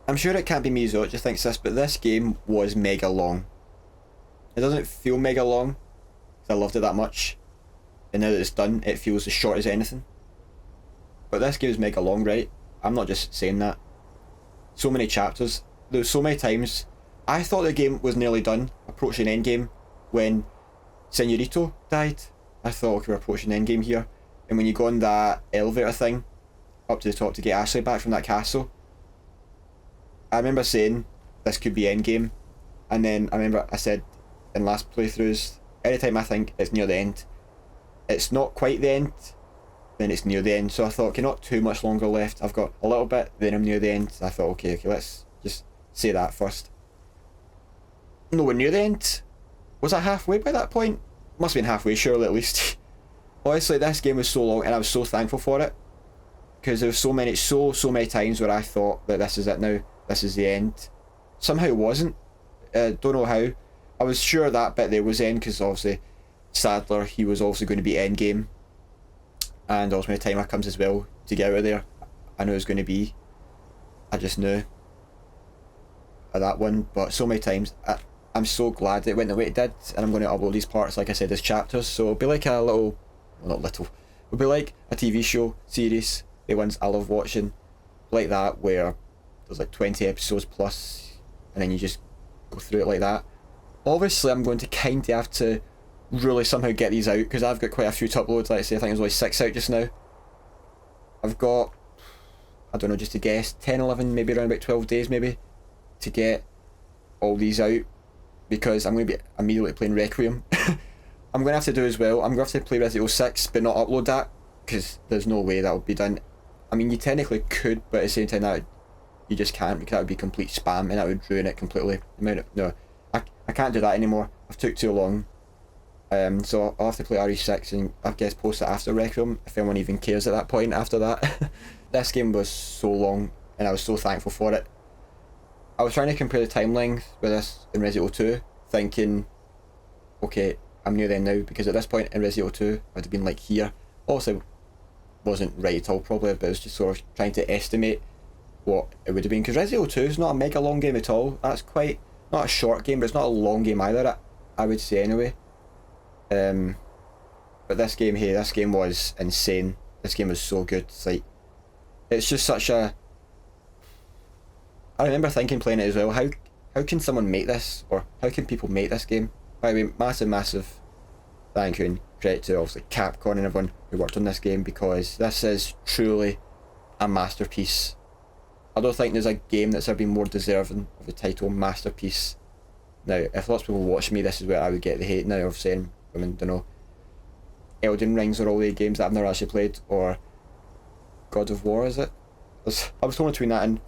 I'm sure it can't be me though, it just thinks this, but this game was mega long. It doesn't feel mega long, because I loved it that much. And now that it's done, it feels as short as anything. But this game is mega long, right? I'm not just saying that. So many chapters. There was so many times I thought the game was nearly done, approaching endgame, when Senorito died. I thought, okay, we're approaching endgame here. And when you go on that elevator thing up to the top to get Ashley back from that castle, I remember saying this could be endgame, and then I remember I said in last playthroughs, anytime I think it's near the end, it's not quite the end, then it's near the end. So I thought, okay, not too much longer left. I've got a little bit, then I'm near the end. I thought, okay, let's just say that first. No, we're near the end. Was I halfway by that point? Must have been halfway, surely, at least. Honestly, this game was so long, and I was so thankful for it, because there was so many times where I thought that this is it now, this is the end. Somehow it wasn't. Don't know how. I was sure that bit there was the end, because obviously Sadler, he was also going to be endgame, and also when the timer comes as well to get out of there, I knew it was going to be. I just knew that one. But so many times, I'm so glad that it went the way it did, and I'm going to upload these parts, like I said, as chapters, so it'll be like a little, well, not little, it'll be like a TV show series, the ones I love watching, like that, where there's like 20 episodes plus, and then you just go through it like that. Obviously I'm going to kind of have to really somehow get these out, because I've got quite a few to upload. Like I say, I think there's only 6 out just now. I've got, I don't know, just to guess, 10, 11, maybe around about 12 days maybe, to get all these out, because I'm going to be immediately playing Requiem. I'm going to have to do as well, I'm going to have to play Resident Evil 6 but not upload that, because there's no way that will be done. I mean, you technically could, but at the same time that you just can't, because that would be complete spam and that would ruin it completely. No, I can't do that anymore. I've took too long. So I'll have to play RE6 and I guess post it after Requiem, if anyone even cares at that point after that. This game was so long and I was so thankful for it. I was trying to compare the time length with this in Resident Evil 2, thinking, okay, I'm near the end now, because at this point in Resident Evil 2 I'd have been like here. Also wasn't right at all probably, but I was just sort of trying to estimate what it would have been, because Resident Evil 2 is not a mega long game at all. That's quite, not a short game, but it's not a long game either, I would say anyway. But this game here, this game was insane. This game was so good. It's like, it's just such a, I remember thinking playing it as well, how can someone make this, or how can people make this game? By the way, massive thank you and credit to obviously Capcom and everyone who worked on this game, because this is truly a masterpiece. I don't think there's a game that's ever been more deserving of the title masterpiece. Now, if lots of people watch me, this is where I would get the hate now of saying, I mean, don't know, Elden Rings or all the games that I've never actually played, or God of War, is it? I was torn between that and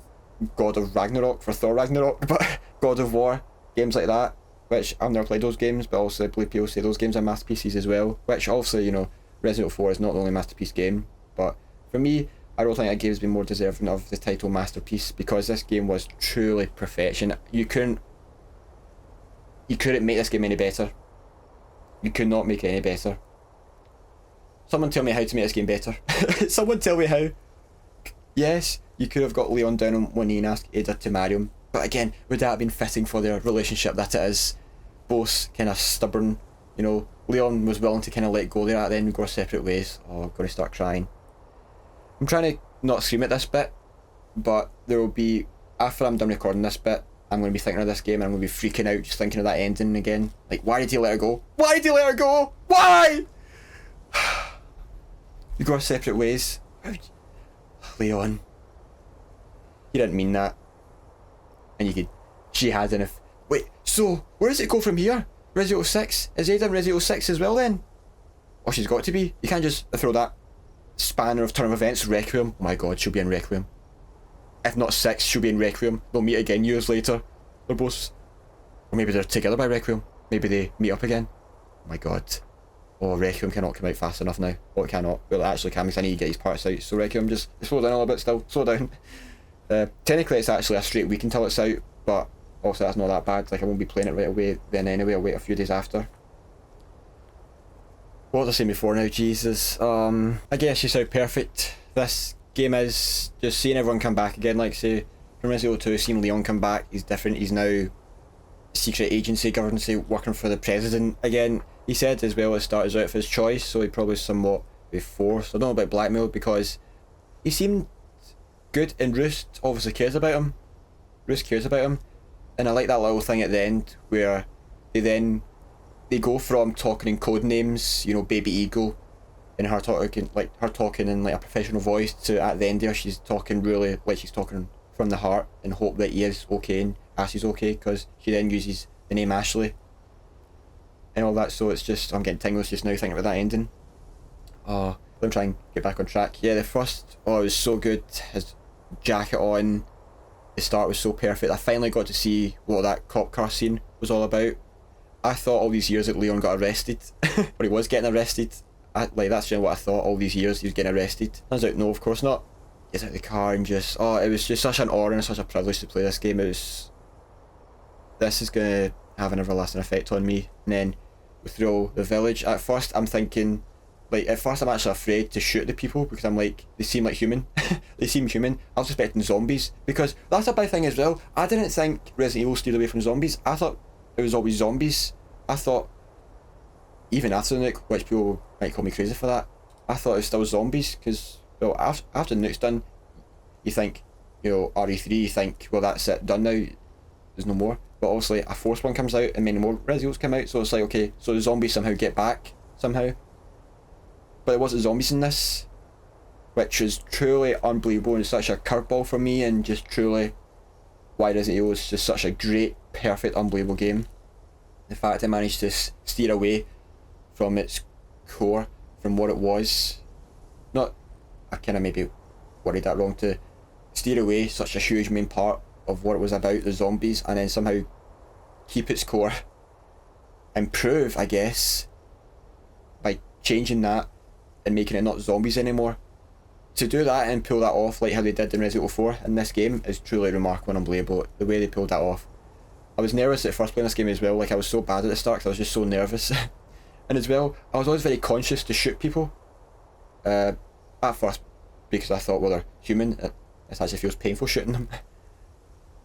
God of Ragnarok for Thor Ragnarok, but God of War, games like that, which I've never played those games, but also I believe people say those games are masterpieces as well, which also, you know, Resident Evil 4 is not the only masterpiece game, but for me, I don't think that game's been more deserving of the title masterpiece, because this game was truly perfection. You couldn't make this game any better. You could not make it any better. Someone tell me how to make this game better. Someone tell me how. Yes, you could have got Leon down on one knee and asked Ada to marry him, but again, would that have been fitting for their relationship that it is? Both kind of stubborn, you know. Leon was willing to kind of let go there, and then we go our separate ways. Oh, I'm going to start crying. I'm trying to not scream at this bit, but there will be, after I'm done recording this bit, I'm going to be thinking of this game and I'm going to be freaking out just thinking of that ending again. Like, why did he let her go? Why did he let her go? Why? We go our separate ways. Leon. He didn't mean that. And you could, she had enough. Wait, so, where does it go from here? Resident Evil 6? Is Ada in Resident Evil 6 as well then? Oh, she's got to be. You can't just throw that spanner of turn of events. Requiem. Oh my god, she'll be in Requiem. If not 6, she'll be in Requiem. They'll meet again years later. They're both, or maybe they're together by Requiem. Maybe they meet up again. Oh my god. Oh, Requiem cannot come out fast enough now. Oh, it cannot. Well, it actually can, because I need to get these parts out. So Requiem, just slow down a little bit still. Slow down. Technically it's actually a straight week until it's out, but also that's not that bad. Like, I won't be playing it right away then anyway. I'll wait a few days after. What was I saying before now? Jesus. I guess just how perfect this game is. Just seeing everyone come back again, like say from Resident Evil 2, seeing Leon come back, he's different. He's now secret agency government working for the president again. He said as well it started out for his choice, so he probably somewhat be forced. I don't know about blackmail because he seemed good and Roost obviously cares about him. Roost cares about him, and I like that little thing at the end where they go from talking in code names, you know, Baby Eagle, and her talking in like a professional voice, to at the end there she's talking really like she's talking from the heart and hope that he is okay and Ashley's okay, because she then uses the name Ashley and all that. So it's just, I'm getting tingles just now thinking about that ending. Let me try and get back on track. Yeah, the first, it was so good. His jacket on, the start was so perfect. I finally got to see what that cop car scene was all about. I thought all these years that Leon got arrested, or he was getting arrested. That's generally what I thought all these years, he was getting arrested. Turns out no, of course not. Gets out of the car and just, it was just such an honour and such a privilege to play this game. This is going to have an everlasting effect on me. And then through the village, at first I'm thinking, I'm actually afraid to shoot the people because I'm like, they seem like human. They seem human. I was expecting zombies, because that's a big thing as well. I didn't think Resident Evil steered away from zombies. I thought it was always zombies. I thought, even after the nuke, which people might call me crazy for that, I thought it was still zombies, because, well, after the nuke's done, you think, you know, RE3, you think, well, that's it, done now, there's no more. But obviously a fourth one comes out and many more Resident Evils come out, so it's like, okay, so the zombies somehow get back, somehow. But it wasn't zombies in this, which is truly unbelievable and such a curveball for me, and just truly why Resident Evil is just such a great, perfect, unbelievable game. The fact it managed to steer away from its core, from what it was. I kind of maybe worded that wrong, to steer away such a huge main part of what it was about, the zombies, and then somehow keep its core. Improve, I guess, by changing that and making it not zombies anymore. To do that and pull that off like how they did in Resident Evil 4 in this game is truly remarkable and unbelievable, the way they pulled that off. I was nervous at first playing this game as well, like I was so bad at the start because I was just so nervous. And as well, I was always very conscious to shoot people. At first, because I thought, well, they're human, it actually feels painful shooting them.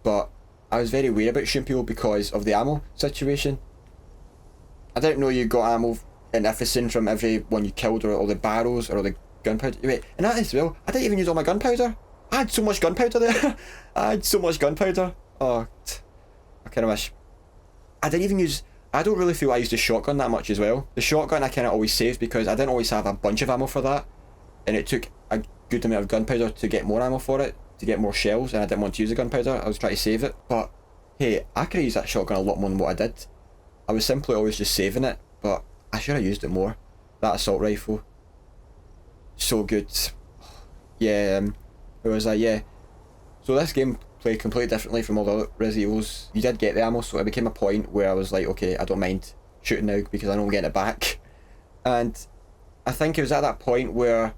But I was very wary about shooting people because of the ammo situation. I didn't know you got ammo in everything from every one you killed, or all the barrels, or all the gunpowder. Wait, and that as well, I didn't even use all my gunpowder. I had so much gunpowder there. I had so much gunpowder. I kind of wish. I don't really feel I used the shotgun that much as well. The shotgun I kind of always saved because I didn't always have a bunch of ammo for that. And it took a good amount of gunpowder to get more ammo for it, to get more shells, and I didn't want to use the gunpowder. I was trying to save it. But hey, I could have used that shotgun a lot more than what I did. I was simply always just saving it, but I should have used it more. That assault rifle, so good. Yeah, it was yeah. So this game played completely differently from all the other Resident Evils. You did get the ammo, so it became a point where I was like, okay, I don't mind shooting now because I know I'm getting it back. And I think it was at that point where,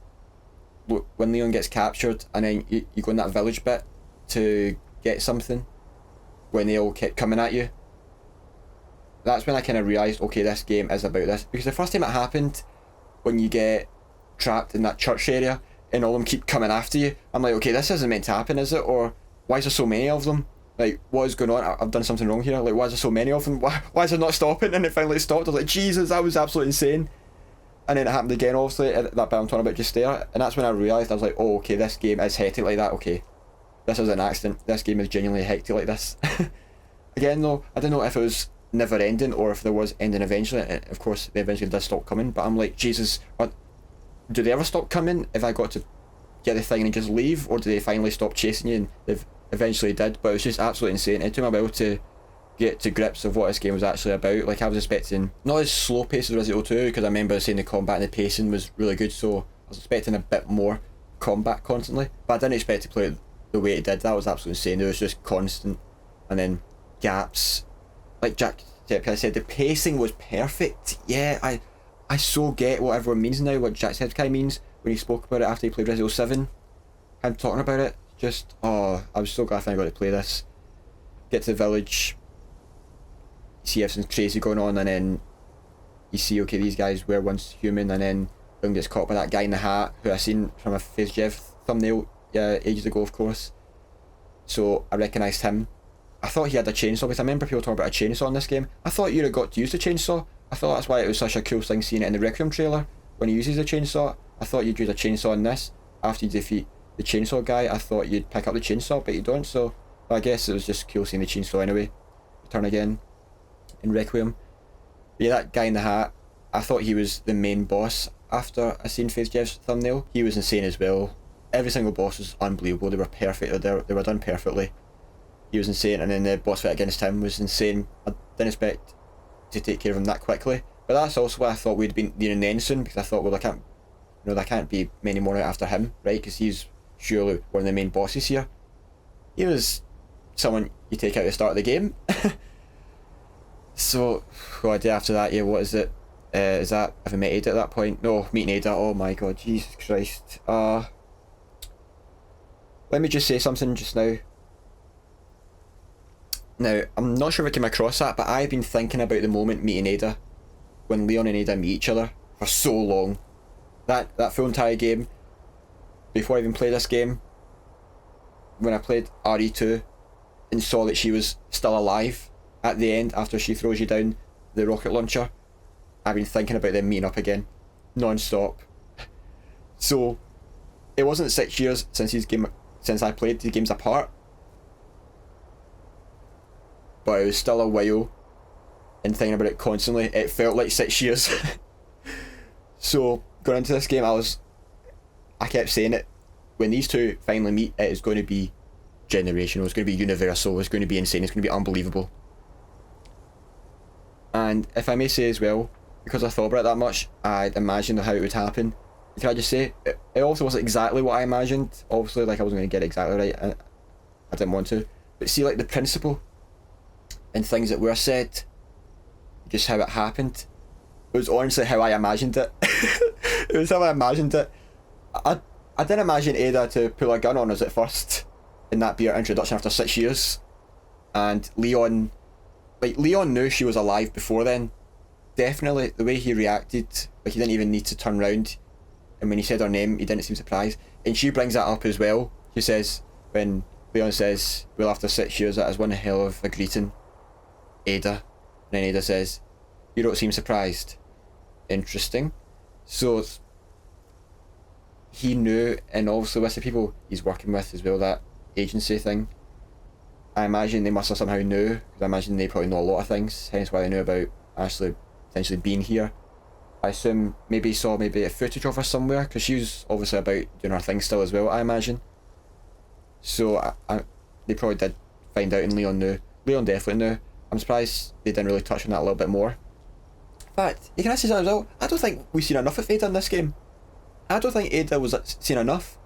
when Leon gets captured and then you go in that village bit to get something, when they all kept coming at you, that's when I kind of realised, okay, this game is about this. Because the first time it happened, when you get trapped in that church area and all of them keep coming after you, I'm like, okay, this isn't meant to happen, is it? Or why is there so many of them? Like, what is going on? I've done something wrong here. Like, why is there so many of them? Why is it not stopping? And it finally stopped. I was like, Jesus, that was absolutely insane. And then it happened again, obviously, at that bit I'm talking about just there. And that's when I realised, I was like, oh, okay, this game is hectic like that. Okay, this is an accident. This game is genuinely hectic like this. Again, though, I don't know if it was never ending or if there was ending eventually. Of course, they eventually did stop coming. But I'm like, Jesus, do they ever stop coming if I got to get the thing and just leave? Or do they finally stop chasing you? And they've eventually did. But it was just absolutely insane. It took me a while to get to grips of what this game was actually about. Like, I was expecting not as slow pace as Resident Evil 2, because I remember saying the combat and the pacing was really good, so I was expecting a bit more combat constantly, but I didn't expect to play it the way it did. That was absolutely insane. There was just constant, and then gaps. Like Jack said, the pacing was perfect. Yeah, I so get what everyone means now, what Jacksepticeye means when he spoke about it after he played Resident Evil 7. I'm talking about it, just, I was so glad I finally got to play this. Get to the village, see everything's crazy going on, and then you see, okay, these guys were once human, and then Leon gets caught by that guy in the hat who I seen from a FaceGev thumbnail ages ago, of course. so I recognised him. I thought he had a chainsaw, because I remember people talking about a chainsaw in this game. I thought you'd have got to use the chainsaw. I thought that's why it was such a cool thing seeing it in the Requiem trailer, when he uses the chainsaw. I thought you'd use a chainsaw in this. After you defeat the chainsaw guy, I thought you'd pick up the chainsaw, but you don't, so I guess it was just cool seeing the chainsaw anyway. Return again in Requiem. But yeah, that guy in the hat, I thought he was the main boss after I seen Faith Jeff's thumbnail. He was insane as well. Every single boss was unbelievable. They were perfect. They were done perfectly. He was insane, and then the boss fight against him was insane. I didn't expect to take care of him that quickly. But that's also why I thought we'd been near an end soon, because I thought, well, there can't be many more out after him, right? Because he's surely one of the main bosses here. He was someone you take out at the start of the game. So, God, yeah, after that, yeah, what is it? Is that, have I met Ada at that point? No, meeting Ada, oh my God, Jesus Christ. Let me just say something just now. Now, I'm not sure if I came across that, but I've been thinking about the moment meeting Ada, when Leon and Ada meet each other, for so long. That full entire game, before I even played this game, when I played RE2 and saw that she was still alive at the end after she throws you down the rocket launcher, I've been thinking about them meeting up again, non-stop. So, it wasn't 6 years since I played these games apart, but it was still a while, and thinking about it constantly, it felt like 6 years. So, going into this game, I kept saying it, when these two finally meet, it is going to be generational, it's going to be universal, it's going to be insane, it's going to be unbelievable. And if I may say as well, because I thought about it that much, I'd imagined how it would happen. Can I just say, it also wasn't exactly what I imagined. Obviously, like, I wasn't going to get it exactly right, and I didn't want to. But see, like, the principle and things that were said, just how it happened, it was honestly how I imagined it. It was how I imagined it. I didn't imagine Ada to pull a gun on us at first, and that be our introduction after 6 years. And Leon knew she was alive before then. Definitely, the way he reacted, like, he didn't even need to turn round, and when he said her name, he didn't seem surprised. And she brings that up as well. She says, when Leon says, well, after 6 years, that is one hell of a greeting, Ada. And then Ada says, you don't seem surprised. Interesting. So, he knew, and also with the people he's working with as well, that agency thing, I imagine they must have somehow knew, because I imagine they probably know a lot of things, hence why they knew about Ashley potentially being here. I assume maybe he saw a footage of her somewhere, because she was obviously about doing her thing still as well, I imagine. So they probably did find out, and Leon knew. Leon definitely knew. I'm surprised they didn't really touch on that a little bit more. But, you can actually say that as well, I don't think we've seen enough of Ada in this game. I don't think Ada was seen enough.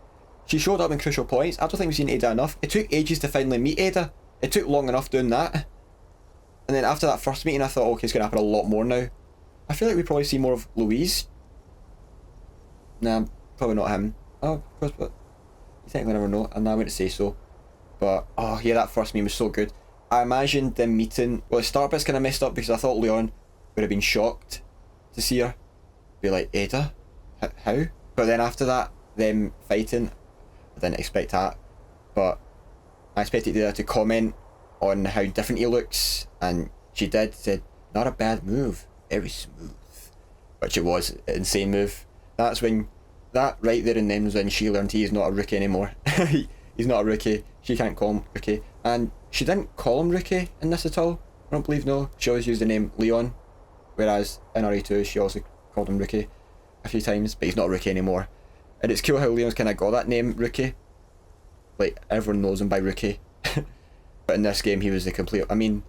She showed up in crucial points. I don't think we've seen Ada enough. It took ages to finally meet Ada. It took long enough doing that. And then after that first meeting, I thought, okay, it's going to happen a lot more now. I feel like we probably see more of Louise. Nah, probably not him. Oh, of course, but you technically never know. I'm not going to say so. But, oh yeah, that first meeting was so good. I imagined them meeting... Well, the start bit's kind of messed up because I thought Leon would have been shocked to see her. Be like, Ada? How? But then after that, them fighting, I didn't expect that. But I expected Ada to comment on how different he looks, and she did, said, not a bad move, very smooth. Which it was, an insane move. That's when, that right there and then was when she learned he's not a rookie anymore. He's not a rookie, she can't call him rookie. And she didn't call him rookie in this at all, I don't believe, no. She always used the name Leon, whereas in RE2 she also called him rookie a few times, but he's not a rookie anymore. And it's cool how Leon's kind of got that name, Rookie. Like, everyone knows him by Rookie. But in this game he was the complete, he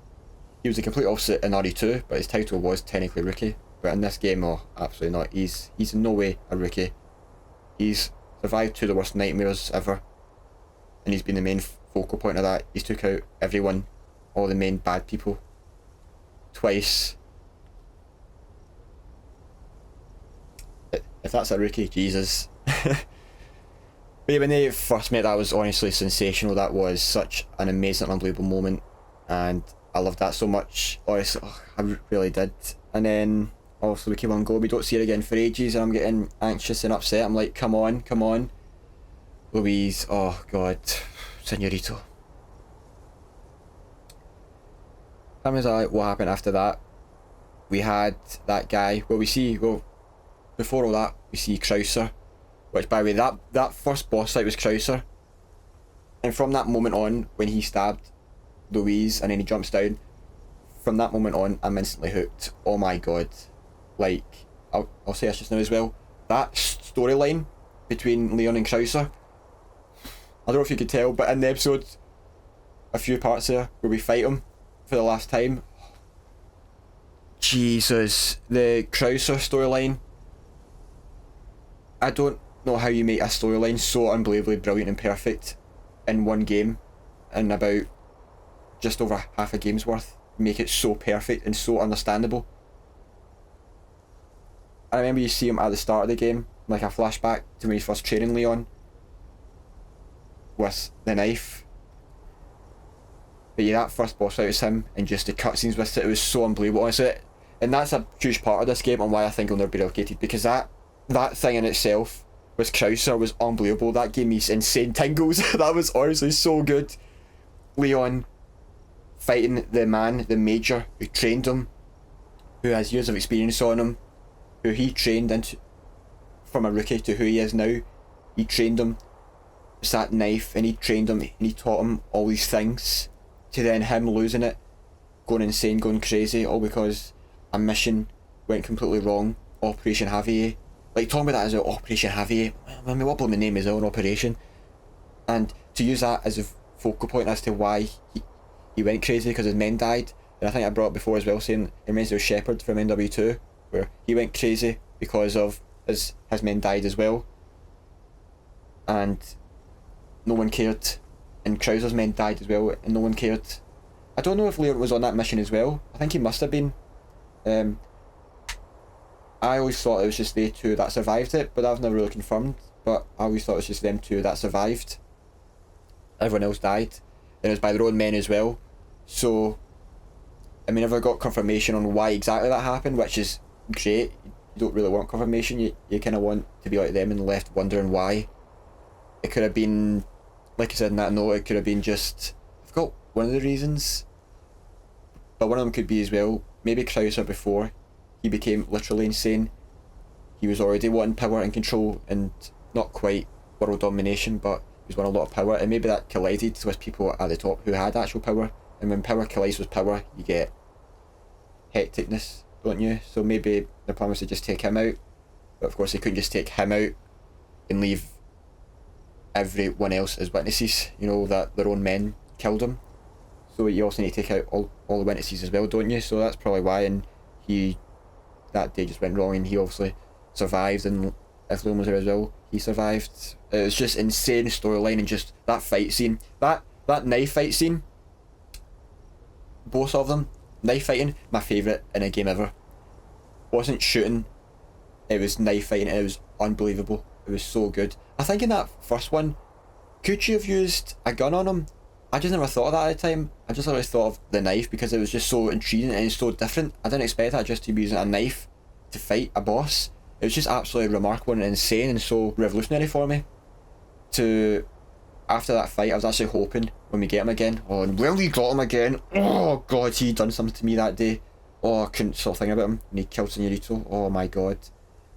was the complete opposite in RE2, but his title was technically Rookie. But in this game, oh, absolutely not. He's in no way a rookie. He's survived 2 of the worst nightmares ever. And he's been the main focal point of that. He's took out everyone, all the main bad people, twice. If that's a rookie, Jesus. But yeah, when they first met, that was honestly sensational. That was such an amazing, unbelievable moment, and I loved that so much. Honestly, I really did. And then also we keep on going. We don't see her again for ages, and I'm getting anxious and upset. I'm like, come on, Louise. Oh God, Senorito. Tell me like what happened after that. We had that guy. Well, before all that, we see Krauser, which by the way, that first boss fight was Krauser, and from that moment on, when he stabbed Louise and then he jumps down, from that moment on, I'm instantly hooked. Oh my god, like I'll say this just now as well. That storyline between Leon and Krauser, I don't know if you could tell, but in the episode, a few parts there where we fight him for the last time. Jesus, the Krauser storyline. I don't know how you make a storyline so unbelievably brilliant and perfect in one game, in about just over half a game's worth. Make it so perfect and so understandable. I remember you see him at the start of the game, like a flashback to when he's first training Leon with the knife. But yeah, that first boss fight was him, and just the cutscenes with it was so unbelievable, honestly. And that's a huge part of this game and why I think it'll never be replicated, because that thing in itself with Krauser was unbelievable. That gave me insane tingles. That was honestly so good. Leon fighting the man, the major who trained him, who has years of experience on him, who he trained into from a rookie to who he is now. He trained him with that knife, and he trained him and he taught him all these things, to then him losing it, going insane, going crazy, all because a mission went completely wrong. Operation Javier. Like, talking about that as Operation Javier, I mean, what blooming name is our operation? And to use that as a focal point as to why he went crazy, because his men died. And I think I brought up before as well, saying it reminds me of Shepard from NW2, where he went crazy because of his men died as well, and no one cared. And Krauser's men died as well, and no one cared. I don't know if Leon was on that mission as well. I think he must have been. I always thought it was just they two that survived it, but that was never really confirmed. But I always thought it was just them two that survived. Everyone else died. And it was by their own men as well. So, I mean, never got confirmation on why exactly that happened, which is great. You don't really want confirmation. You kind of want to be like them and left wondering why. It could have been, like I said in that note, it could have been just, I forgot one of the reasons. But one of them could be as well, maybe Krauser before he became literally insane, he was already wanting power and control, and not quite world domination, but he was wanting a lot of power, and maybe that collided with people at the top who had actual power, and when power collides with power, you get hecticness, don't you? So maybe the plan was to just take him out, but of course they couldn't just take him out and leave everyone else as witnesses, you know, that their own men killed him. So you also need to take out all the witnesses as well, don't you? So that's probably why, and that day just went wrong, and he obviously survived, and if Leon was there as well, he survived. It was just insane storyline, and just that fight scene, that knife fight scene, both of them, knife fighting, my favourite in a game ever. Wasn't shooting, it was knife fighting, and it was unbelievable. It was so good. I think in that first one, could you have used a gun on him? I just never thought of that at the time. I just always thought of the knife because it was just so intriguing and it's so different. I didn't expect that, just to be using a knife to fight a boss. It was just absolutely remarkable and insane and so revolutionary for me. After that fight, I was actually hoping when we get him again, and when we got him again, oh god, he done something to me that day. Oh, I couldn't stop thinking about him when he killed Señorito. Oh my god.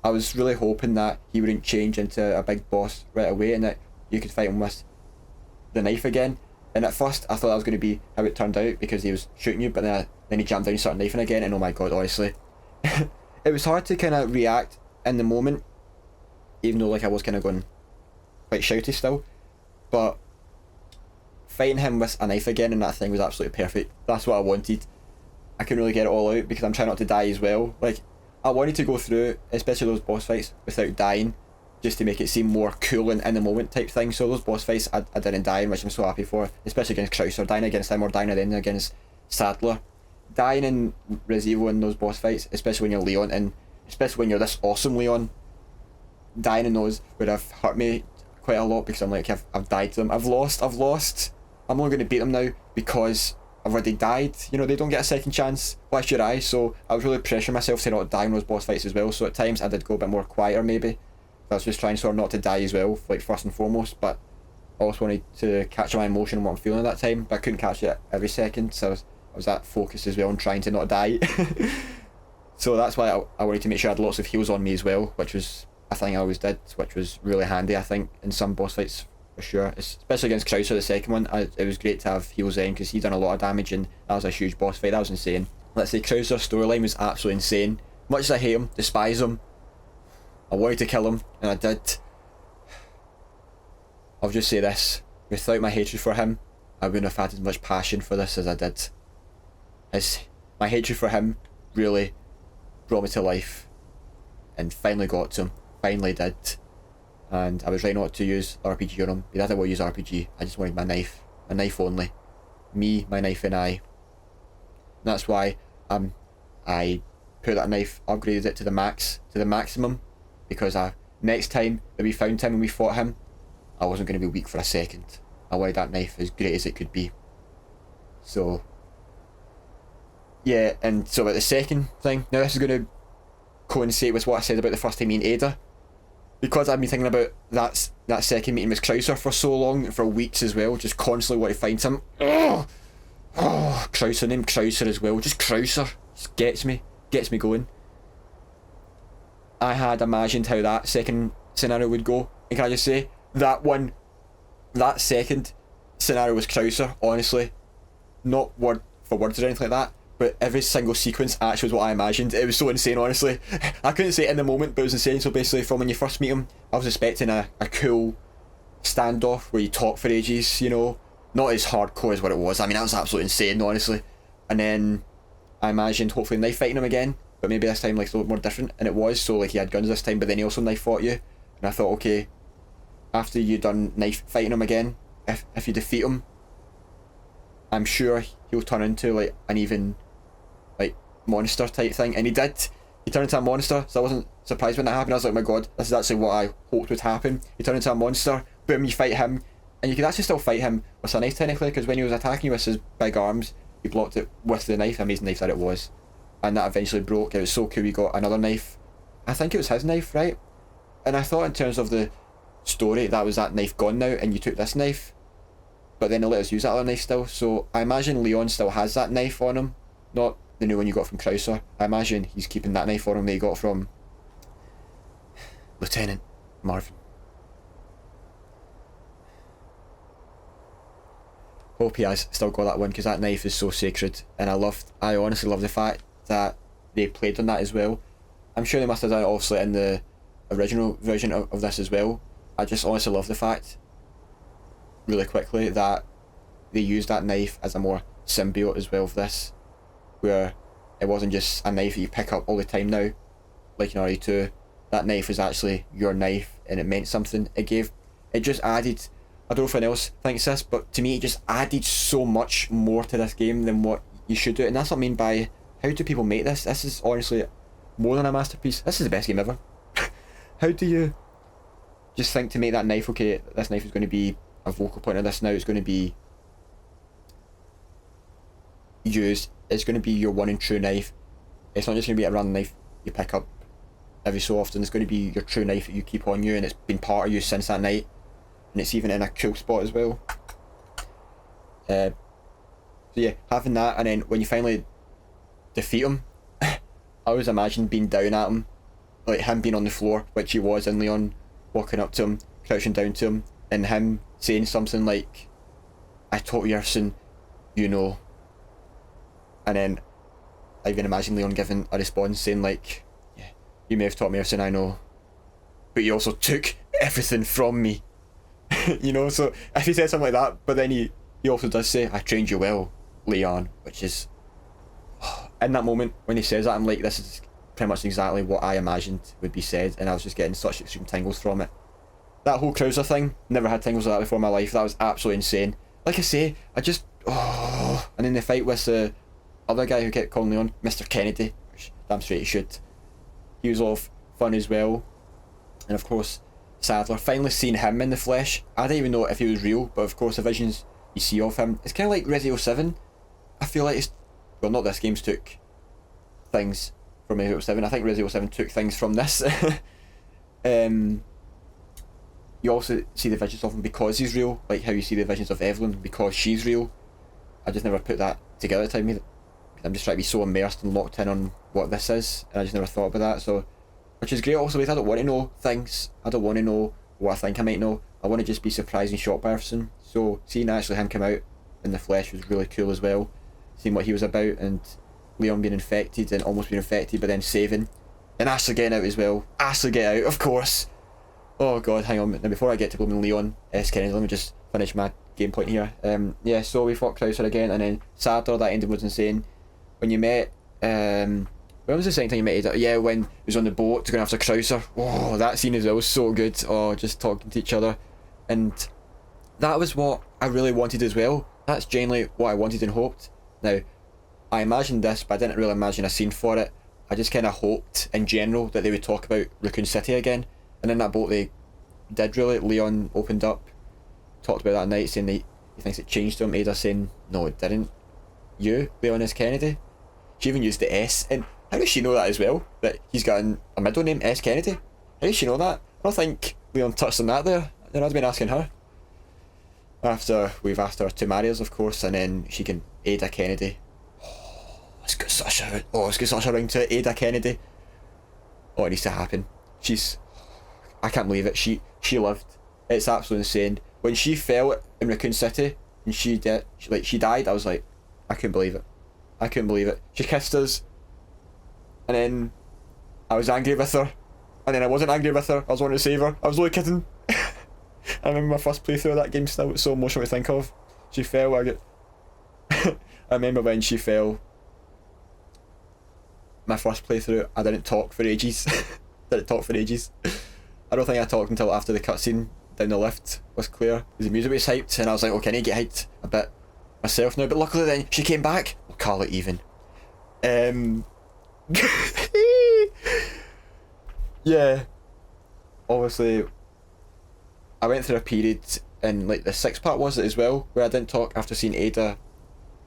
I was really hoping that he wouldn't change into a big boss right away and that you could fight him with the knife again. And at first I thought that was going to be how it turned out because he was shooting you, but then he jammed down and started knifing again, and oh my god, honestly. It was hard to kind of react in the moment, even though like I was kind of going quite shouty still, but fighting him with a knife again and that thing was absolutely perfect. That's what I wanted. I couldn't really get it all out because I'm trying not to die as well. Like, I wanted to go through, especially those boss fights, without dying, just to make it seem more cool and in the moment type thing. So those boss fights I didn't die in, which I'm so happy for, especially against Krauser, dying against him or dying then against Sadler. Dying in Resident Evil in those boss fights, especially when you're Leon, and especially when you're this awesome Leon, dying in those would have hurt me quite a lot because I'm like, I've died to them. I've lost. I'm only going to beat them now because I've already died. You know, they don't get a second chance. Why should I? So I was really pressuring myself to not die in those boss fights as well. So at times I did go a bit more quieter maybe. I was just trying sort of not to die as well, like first and foremost, but I also wanted to capture my emotion and what I'm feeling at that time, but I couldn't catch it every second, so I was I was that focused as well on trying to not die. So that's why I wanted to make sure I had lots of heals on me as well, which was a thing I always did, which was really handy, I think, in some boss fights for sure. Especially against Krauser, the second one, it was great to have heals in because he done a lot of damage and that was a huge boss fight. That was insane. Let's say Krauser's storyline was absolutely insane. Much as I hate him, despise him, I wanted to kill him, and I did. I'll just say this, without my hatred for him, I wouldn't have had as much passion for this as I did. My hatred for him really brought me to life and finally got to him, finally did. And I was right not to use RPG on him. He didn't want to use RPG, I just wanted my knife only. Me, my knife and I. And that's why I put that knife, upgraded it to the maximum, because next time that we found him and we fought him, I wasn't going to be weak for a second. I wanted that knife as great as it could be. So yeah, and so about the second thing, now this is going to coincide with what I said about the first time meeting Ada, because I've been thinking about that second meeting with Krauser for so long, for weeks as well, just constantly want to find him. Oh, Krauser, named Krauser as well, just Krauser, just gets me going. I had imagined how that second scenario would go, and can I just say, that second scenario was Krauser, honestly, not word for words or anything like that, but every single sequence actually was what I imagined. It was so insane, honestly. I couldn't say it in the moment, but it was insane. So basically, from when you first meet him, I was expecting a cool standoff where you talk for ages, you know, not as hardcore as what it was. I mean, that was absolutely insane, honestly. And then I imagined hopefully knife fighting him again, but maybe this time like a little more different, and it was. So like he had guns this time, but then he also knife fought you, and I thought, okay, after you done knife fighting him again, if you defeat him, I'm sure he'll turn into like an even like monster type thing, and he did. He turned into a monster, so I wasn't surprised when that happened. I was like, oh my god, this is actually what I hoped would happen. He turned into a monster, boom, you fight him, and you could actually still fight him with a knife technically, because when he was attacking you with his big arms, he blocked it with the knife, amazing knife that it was, and that eventually broke. It was so cool. We got another knife, I think it was his knife, right? And I thought in terms of the story, that was that knife gone now, and you took this knife, but then they let us use that other knife still. So I imagine Leon still has that knife on him, not the new one you got from Krauser. I imagine he's keeping that knife on him that he got from Lieutenant Marvin. Hope he has still got that one, because that knife is so sacred, and I honestly love the fact that they played on that as well. I'm sure they must have done it obviously in the original version of this as well. I just honestly love the fact, really quickly, that they used that knife as a more symbiote as well of this, where it wasn't just a knife that you pick up all the time now, like in RE2. That knife was actually your knife, and it meant something. It just added, I don't know if anyone else thinks this, but to me it just added so much more to this game than what you should do, and that's what I mean by, how do people make this? This is honestly more than a masterpiece. This is the best game ever. How do you just think to make that knife, okay, this knife is going to be a vocal point of this now, it's going to be used, it's going to be your one and true knife. It's not just going to be a random knife you pick up every so often, it's going to be your true knife that you keep on you, and it's been part of you since that night, and it's even in a cool spot as well. So yeah, having that, and then when you finally defeat him, I always imagine being down at him, like him being on the floor, which he was, and Leon walking up to him, crouching down to him, and him saying something like, I taught you everything, you know. And then I even imagine Leon giving a response saying like, yeah, you may have taught me everything I know, but you also took everything from me. You know, so if he said something like that, but then he also does say, I trained you well, Leon, which is, in that moment when he says that, I'm like, this is pretty much exactly what I imagined would be said, and I was just getting such extreme tingles from it. That whole Krauser thing, never had tingles like that before in my life. That was absolutely insane. Like I say, I just, and then the fight with the other guy who kept calling Leon Mr. Kennedy, which damn straight he should. He was all fun as well. And of course, Sadler, finally seeing him in the flesh. I didn't even know if he was real, but of course the visions you see of him, it's kind of like Resident Evil 7. I feel like it's, well, not this game's took things from Resident Evil 7. I think Resident Evil 7 took things from this. You also see the visions of him because he's real, like how you see the visions of Evelyn because she's real. I just never put that together at the time. I'm just trying to be so immersed and locked in on what this is, and I just never thought about that. So, which is great. Also, I don't want to know things. I don't want to know what I think I might know. I want to just be surprised and shocked by everything. So, seeing actually him come out in the flesh was really cool as well. Seeing what he was about, and Leon being infected and almost being infected, but then saving, and Ashley getting out as well. Ashley get out, of course. Oh god, hang on. Now before I get to blooming Leon S. Kennedy, let me just finish my game point here. Yeah, so we fought Krauser again, and then Sadler, that ending was insane. When you met, when was the second time you met Ada? Yeah, when he was on the boat going after Krauser. Oh, that scene as well was so good. Oh, just talking to each other. And that was what I really wanted as well. That's genuinely what I wanted and hoped. Now, I imagined this, but I didn't really imagine a scene for it. I just kind of hoped, in general, that they would talk about Raccoon City again. And in that boat, they did really. Leon opened up, talked about that night, saying that he thinks it changed him. Ada saying, no, it didn't. You, Leon S. Kennedy? She even used the S. And how does she know that as well? That he's got a middle name, S. Kennedy? How does she know that? I don't think Leon touched on that there. Then I've been asking her. After we've asked her to marry us, of course, and then she can Ada Kennedy. Oh, it's got such a ring to it, Ada Kennedy. Oh, it needs to happen. I can't believe it. She lived. It's absolutely insane. When she fell in Raccoon City and she died, I was like, I couldn't believe it. I couldn't believe it. She kissed us, and then I was angry with her, and then I wasn't angry with her. I was wanting to save her. I was only kidding. I remember my first playthrough of that game still. It's so emotional to think of. She fell. I remember when she fell. My first playthrough, I didn't talk for ages. I don't think I talked until after the cutscene down the lift was clear. The music was hyped, and I was like, okay, I need to get hyped a bit myself now. But luckily then she came back. We'll call it even. Yeah. Obviously, I went through a period in like the 6th part was it as well, where I didn't talk after seeing Ada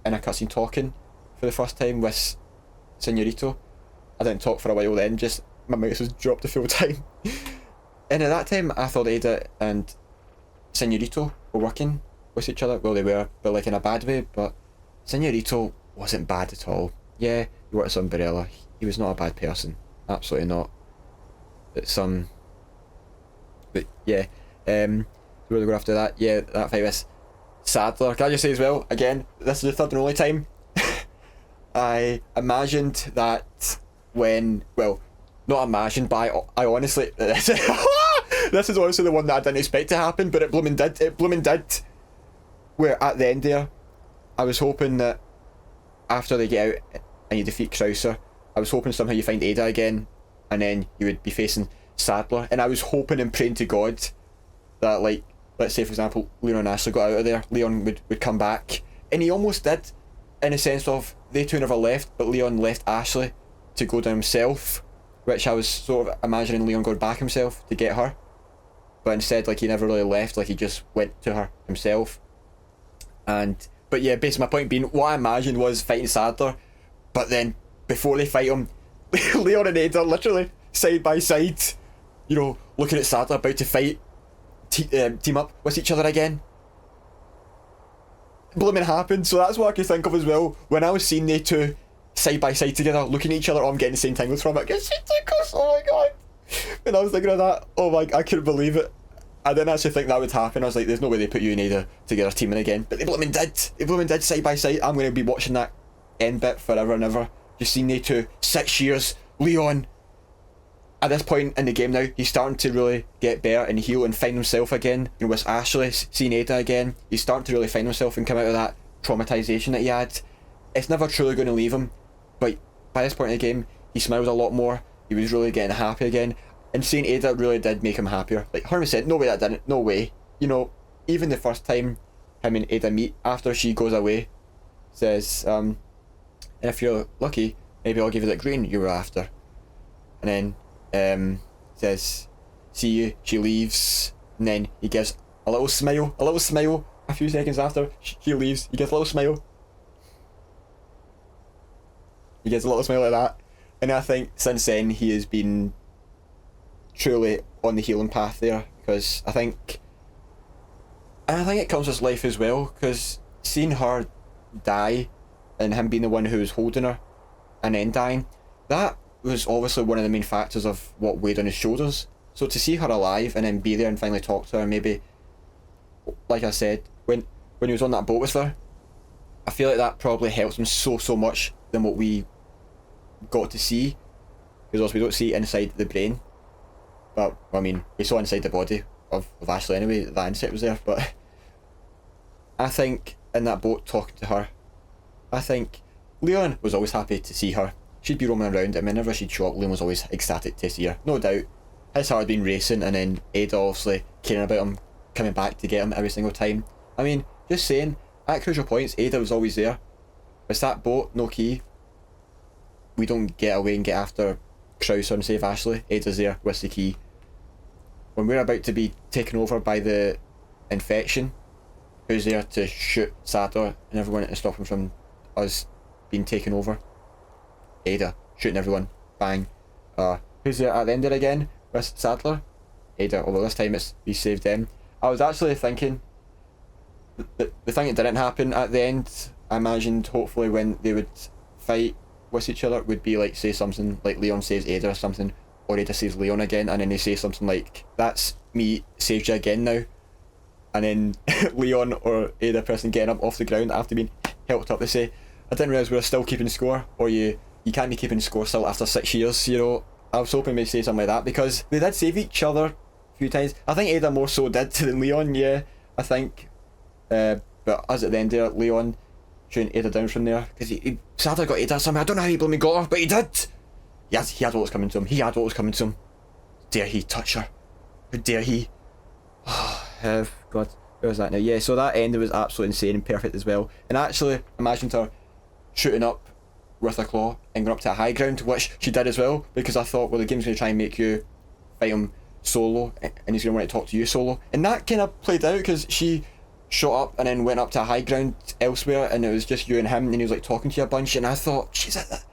in a cutscene talking for the first time with Senorito. I didn't talk for a while then, just my mouse was dropped the full time. And at that time I thought Ada and Senorito were working with each other. Well, they were, but like in a bad way. But Senorito wasn't bad at all. Yeah, he worked at Umbrella. He was not a bad person. Absolutely not. But yeah, where they go after that? Yeah, that fight with Sadler. Can I just say as well, again, this is the third and only time I imagined that when, well, not imagined, but I honestly, this is honestly the one that I didn't expect to happen, but it blooming did. Where at the end there, I was hoping that after they get out and you defeat Krauser, I was hoping somehow you find Ada again, and then you would be facing Sadler, and I was hoping and praying to God that, like, let's say for example Leon and Ashley got out of there, Leon would come back, and he almost did, in a sense of they two never left, but Leon left Ashley to go down himself, which I was sort of imagining Leon going back himself to get her, but instead like he never really left, like he just went to her himself. But yeah, basically my point being, what I imagined was fighting Sadler, but then before they fight him, Leon and Ada literally side by side, you know, looking at Sadler about to fight, team up with each other again. Blooming happened. So that's what I could think of as well when I was seeing they two side by side together looking at each other. Oh, I'm getting the same tingles from it. Oh my god. When I was thinking of that, oh my, I couldn't believe it. I didn't actually think that would happen. I was like, there's no way they put you and Ada together teaming again, but they blooming did. They blooming did side by side. I'm going to be watching that end bit forever and ever. Just seeing they two, 6 years, Leon, at this point in the game now, he's starting to really get better and heal and find himself again. You know, with Ashley, seeing Ada again, he's starting to really find himself and come out of that traumatization that he had. It's never truly going to leave him, but by this point in the game, he smiled a lot more. He was really getting happy again, and seeing Ada really did make him happier. Like 100%, no way that didn't, no way. You know, even the first time him and Ada meet after she goes away, says, and if you're lucky, maybe I'll give you that green you were after. And then says, see you, she leaves, and then he gives a little smile a few seconds after she leaves. He gives a little smile. He gets a little smile like that. And I think since then he has been truly on the healing path there, because I think it comes with life as well, because seeing her die and him being the one who was holding her and then dying, that was obviously one of the main factors of what weighed on his shoulders. So to see her alive and then be there and finally talk to her, maybe, like I said, when he was on that boat with her, I feel like that probably helps him so much than what we got to see, because also we don't see inside the brain, but I mean we saw inside the body of Ashley anyway. That insect was there, but I think in that boat talking to her, I think Leon was always happy to see her. She'd be roaming around and whenever she'd show up, Leon was always ecstatic to see her, no doubt. His heart had been racing, and then Ada obviously caring about him, coming back to get him every single time. I mean, just saying, at crucial points Ada was always there. It's that boat, no key, we don't get away and get after Krauser and save Ashley. Ada's there with the key. When we're about to be taken over by the infection, who's there to shoot Sadler and everyone and stop him from us being taken over? Ada, shooting everyone, bang. Who's there at the end there again with Sadler? Ada, although this time we saved them. I was actually thinking, the thing that didn't happen at the end, I imagined hopefully when they would fight with each other would be like, say something like Leon saves Ada or something, or Ada saves Leon again, and then they say something like, that's me saved you again now, and then Leon or Ada person getting up off the ground after being helped up, they say, I didn't realise we were still keeping score, or you can't be keeping score still after 6 years, you know. I was hoping they'd say something like that, because they did save each other a few times. I think Ada more so did than Leon, yeah, I think. But as at the end there, Leon shooting Ada down from there, because he sadly got Ada somehow. I don't know how he blooming got her, but he did. He had what was coming to him. He had what was coming to him. Dare he touch her? How dare he? Oh, God, where was that now? Yeah, so that end was absolutely insane and perfect as well. And actually, imagined her shooting up with a claw and going up to a high ground, which she did as well, because I thought, well, the game's going to try and make you fight him solo, and he's going to want to talk to you solo. And that kind of played out, because she shot up and then went up to a high ground elsewhere, and it was just you and him, and he was like talking to you a bunch, and I thought, Jesus,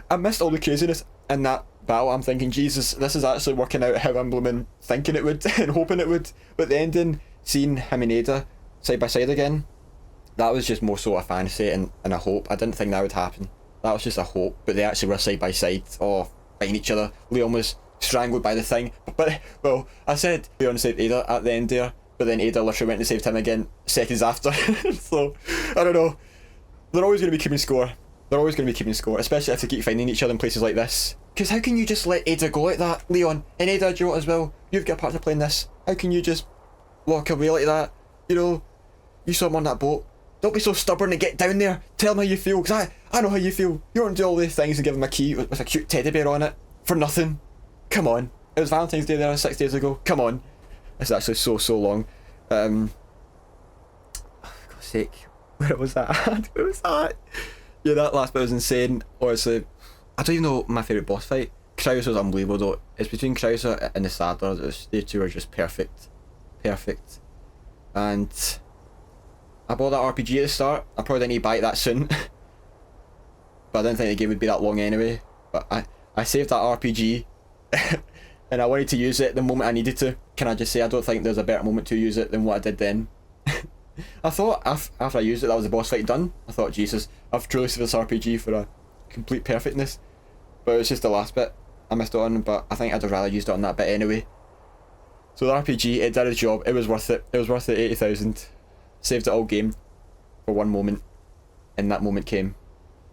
I missed all the craziness in that battle. I'm thinking, Jesus, this is actually working out how I'm blooming thinking it would and hoping it would. But the ending, seeing him and Ada side by side again, that was just more so a fantasy and a hope. I didn't think that would happen. That was just a hope, but they actually were side by side, fighting each other. Leon was strangled by the thing, but well, I said Leon saved Ada at the end there, but then Ada literally went and saved him again seconds after. So, I don't know. They're always going to be keeping score. They're always going to be keeping score, especially if they keep finding each other in places like this. Because how can you just let Ada go like that, Leon? And Ada, do you know what as well? You've got a part to play in this. How can you just walk away like that? You know, you saw him on that boat. Don't be so stubborn and get down there. Tell him how you feel, because I know how you feel. You don't do all these things and give him a key with a cute teddy bear on it for nothing. Come on. It was Valentine's Day there 6 days ago. Come on. It's actually so long. For God's sake. Where was that? Where was that? Yeah, that last bit was insane. Honestly, I don't even know my favourite boss fight. Krauser was unbelievable though. It's between Krauser and the Sadler. They two are just perfect. Perfect. And I bought that RPG at the start. I probably didn't need to buy it that soon. But I didn't think the game would be that long anyway. But I saved that RPG. And I wanted to use it the moment I needed to. Can I just say, I don't think there's a better moment to use it than what I did then. I thought after I used it, that was the boss fight done. I thought, Jesus, I've truly saved this RPG for a complete perfectness. But it was just the last bit I missed on, but I think I'd have rather used it on that bit anyway. So the RPG, it did its job. It was worth it. It was worth the 80,000. Saved it all game for one moment. And that moment came.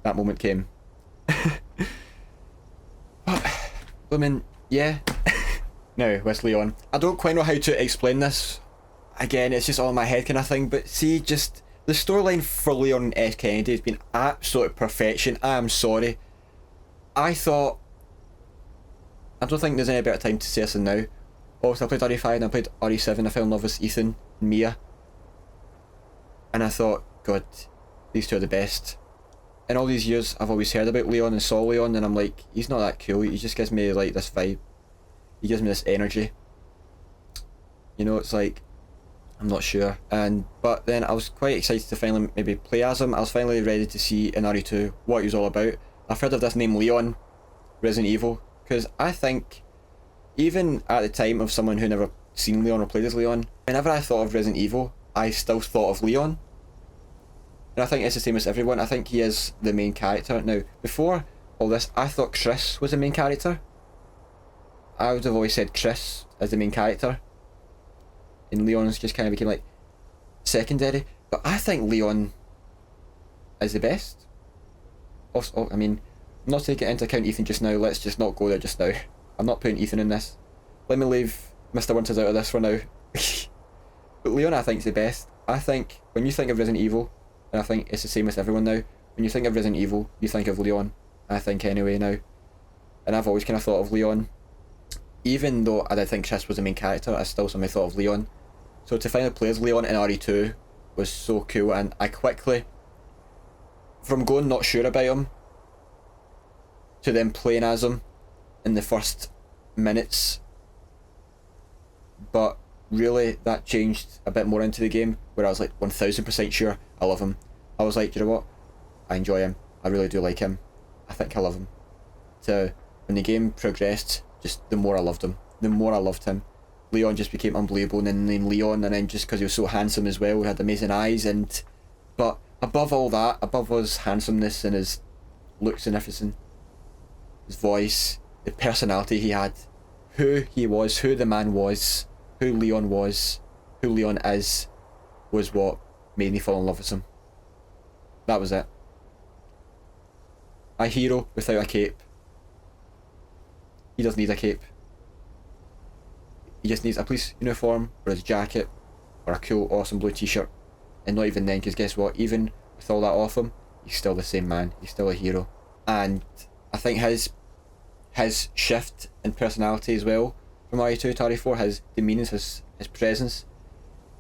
That moment came. But, I mean, yeah. Now, with Leon. I don't quite know how to explain this. Again, it's just all in my head kind of thing, but see, just the storyline for Leon S. Kennedy has been absolute perfection. I am sorry. I don't think there's any better time to say this than now. Also, I played RE5 and I played RE7. I fell in love with Ethan and Mia. And I thought, God, these two are the best. In all these years, I've always heard about Leon and saw Leon, and I'm like, he's not that cool. He just gives me like this vibe. He gives me this energy. You know, it's like, I'm not sure. But then I was quite excited to finally maybe play as him. I was finally ready to see in RE2 what he was all about. I've heard of this name Leon, Resident Evil, because I think, even at the time of someone who never seen Leon or played as Leon, whenever I thought of Resident Evil, I still thought of Leon. And I think it's the same as everyone. I think he is the main character. Now, before all this, I thought Chris was the main character. I would have always said Chris as the main character. And Leon's just kind of became like secondary. But I think Leon is the best. Also, I mean, I'm not taking into account Ethan just now. Let's just not go there just now. I'm not putting Ethan in this. Let me leave Mr. Winters out of this for now. But Leon, I think, is the best. I think when you think of Resident Evil, and I think it's the same with everyone now, when you think of Resident Evil, you think of Leon. I think anyway now. And I've always kind of thought of Leon. Even though I did think Chris was the main character, I still somehow thought of Leon. So to finally play as Leon in RE2 was so cool, and I quickly, from going not sure about him, to then playing as him in the first minutes, but really that changed a bit more into the game, where I was like 1000% sure I love him. I was like, you know what, I enjoy him, I really do like him, I think I love him. So when the game progressed, just the more I loved him, the more I loved him. Leon just became unbelievable, and then Leon, and then just because he was so handsome as well, he had amazing eyes, and but above all that, above his handsomeness and his looks and everything, his voice, the personality he had, who he was, who the man was, who Leon was, who Leon is, was what made me fall in love with him. That was it. A hero without a cape. He doesn't need a cape. He just needs a police uniform, or his jacket, or a cool, awesome blue t-shirt. And not even then, because guess what? Even with all that off him, he's still the same man. He's still a hero. And I think his shift in personality as well, from RE2 to RE4, his demeanour, his presence.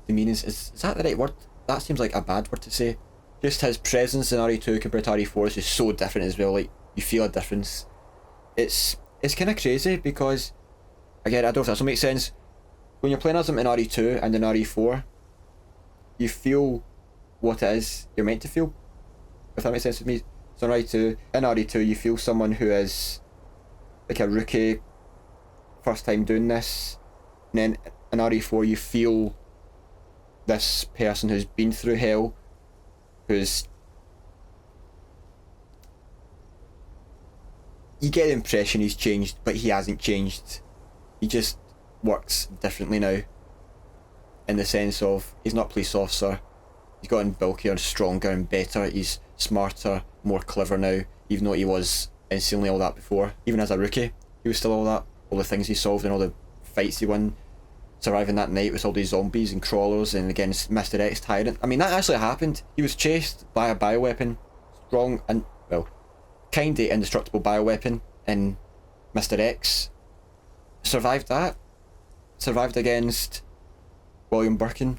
Demeanour, is that the right word? That seems like a bad word to say. Just his presence in RE2 compared to RE4 is just so different as well. Like, you feel a difference. It's kind of crazy because, again, I don't know if this will make sense. When you're playing as him in RE2 and in RE4, you feel what it is you're meant to feel. If that makes sense to me. So in RE2, you feel someone who is like a rookie, first time doing this. And then in RE4, you feel this person who's been through hell, who's... You get the impression he's changed, but he hasn't changed. He just works differently now, in the sense of he's not a police officer, he's gotten bulkier, stronger and better, he's smarter, more clever now, even though he was instantly all that before. Even as a rookie, he was still all that. All the things he solved and all the fights he won, surviving that night with all these zombies and crawlers and against Mr. X Tyrant. I mean, that actually happened. He was chased by a bioweapon, strong and, well, kinda indestructible bioweapon in Mr. X. Survived that. Survived against William Birkin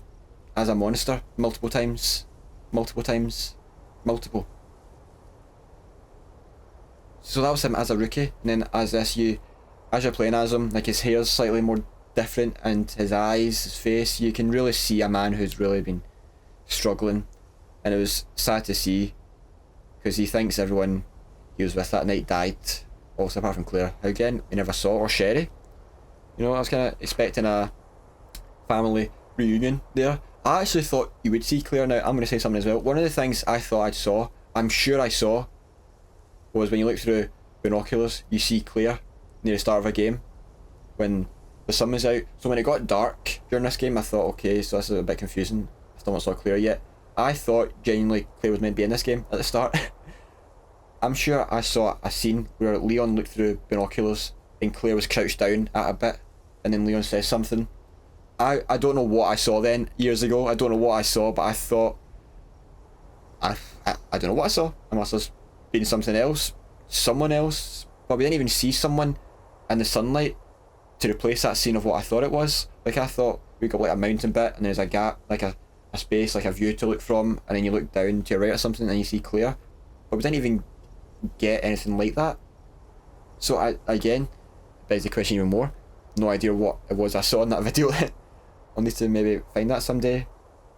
as a monster multiple times. So that was him as a rookie, and then as you're playing as him, like his hair's slightly more different, and his eyes, his face, you can really see a man who's really been struggling, and it was sad to see, because he thinks everyone he was with that night died, also apart from Claire, who again we never saw, or Sherry. You know, I was kind of expecting a family reunion there. I actually thought you would see Claire. Now I'm going to say something as well. One of the things I thought I'm sure I saw, was when you look through binoculars, you see Claire near the start of a game when the sun was out. So when it got dark during this game, I thought, okay, so this is a bit confusing. I still haven't saw Claire yet. I thought genuinely Claire was meant to be in this game at the start. I'm sure I saw a scene where Leon looked through binoculars and Claire was crouched down at a bit, and then Leon says something. I don't know what I saw then, years ago. I don't know what I saw, but I thought, I don't know what I saw. I must have been something else, someone else, but we didn't even see someone in the sunlight to replace that scene of what I thought it was. Like, I thought we got like a mountain bit and there's a gap, like a space, like a view to look from, and then you look down to your right or something and you see Claire, but we didn't even get anything like that. So I, again, begs the question even more. No idea what it was I saw in that video. I'll need to maybe find that someday.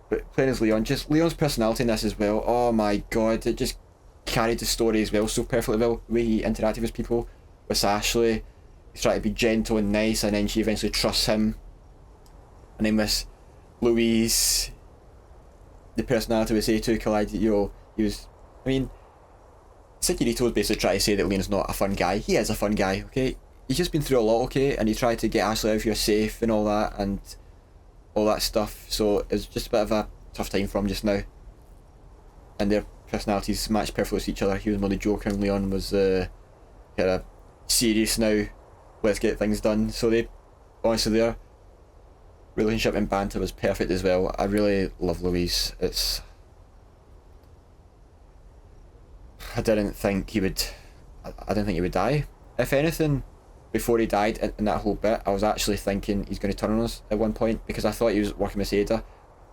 But playing as Leon, just Leon's personality in this as well, oh my god, it just carried the story as well so perfectly well. The way he interacted with people, with Ashley, he's trying to be gentle and nice, and then she eventually trusts him. And then with Louise, the personality with Sato collided. You know, he was. I mean, Sekirito was basically trying to say that Leon's not a fun guy. He is a fun guy, okay? He's just been through a lot, okay? And he tried to get Ashley out of your safe and all that, and all that stuff. So it was just a bit of a tough time for him just now. And their personalities matched perfectly with each other. He was more the Joker, and Leon was kind of serious now. Let's get things done. So they, honestly, their relationship and banter was perfect as well. I really love Louise. I didn't think he would die. If anything, before he died in that whole bit, I was actually thinking he's going to turn on us at one point, because I thought he was working with Ada.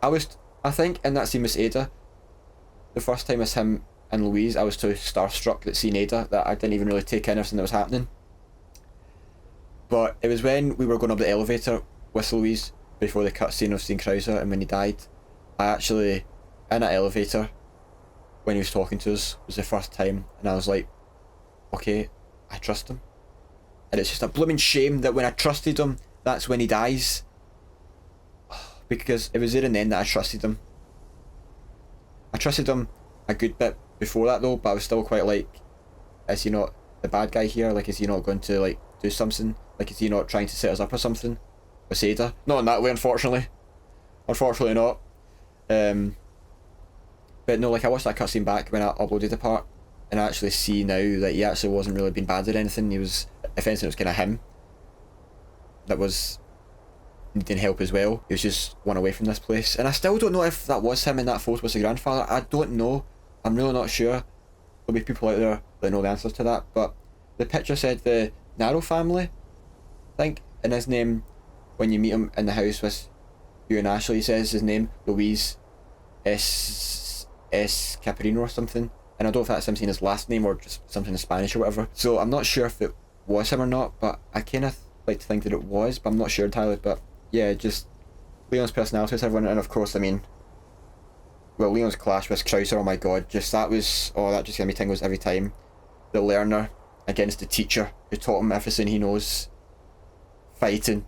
I think in that scene with Ada, the first time as him and Louise, I was too starstruck at seeing Ada that I didn't even really take in everything that was happening. But it was when we were going up the elevator with Louise, before the cutscene of seeing Krauser and when he died, I actually, in that elevator, when he was talking to us, was the first time, and I was like, okay, I trust him. And it's just a blooming shame that when I trusted him, that's when he dies. Because it was there and then that I trusted him. I trusted him a good bit before that though, but I was still quite like, is he not the bad guy here? Like, is he not going to like do something? Like, is he not trying to set us up or something? With Seda? Not in that way, unfortunately. Unfortunately not. But no, like I watched that cutscene back when I uploaded the part, and I actually see now that he actually wasn't really being bad or anything. He was, if anything, it was kind of him that was needing help as well. He was just one away from this place, and I still don't know if that was him in that photo was the grandfather. I don't know. I'm really not sure. There'll be people out there that know the answers to that, but the picture said the Narrow family, I think, and his name, when you meet him in the house with you and Ashley, he says his name, Luis S. Caprino or something, and I don't know if that's him saying his last name or just something in Spanish or whatever. So I'm not sure if it was him or not, but I kind of like to think that it was, but I'm not sure entirely. But yeah, just Leon's personality with everyone, and of course, I mean, well, Leon's clash with Krauser, oh my god, just that just gave me tingles every time. The learner against the teacher who taught him everything he knows, fighting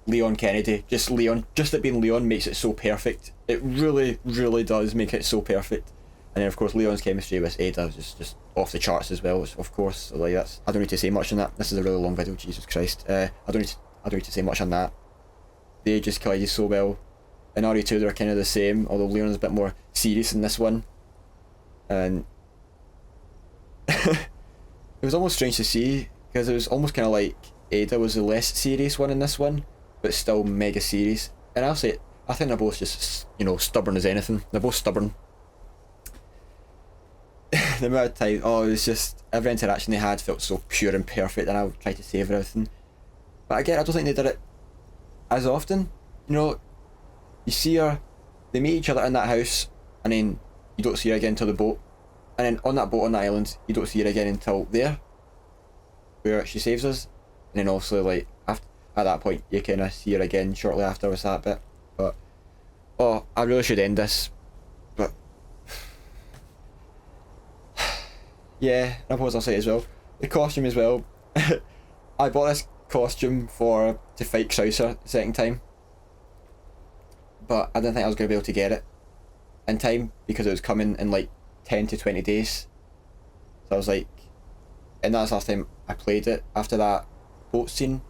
Leon Kennedy. Just Leon, just it being Leon makes it so perfect. It really, really does make it so perfect. And then of course Leon's chemistry with Ada was just off the charts as well, of course. So like I don't need to say much on that. This is a really long video, Jesus Christ. I don't need to say much on that. They just collided so well. In RE2 they're kind of the same, although Leon's a bit more serious in this one. And it was almost strange to see, because it was almost kind of like Ada was the less serious one in this one, but still mega serious. And I'll say, I think they're both just, you know, stubborn as anything. They're both stubborn. The amount of time, it was just, every interaction they had felt so pure and perfect, and I would try to save everything. But again, I don't think they did it as often. You know, you see her, they meet each other in that house, and then you don't see her again until the boat. And then on that boat on the island, you don't see her again until there, where she saves us. And then also, like, after, at that point, you kind of see her again shortly after with that bit. But, oh, I really should end this. But, yeah, I suppose I'll say as well. The costume as well. I bought this costume to fight Krauser the second time. But I didn't think I was going to be able to get it in time, because it was coming in like 10 to 20 days. So I was like, and that's the last time I played it after that boat scene.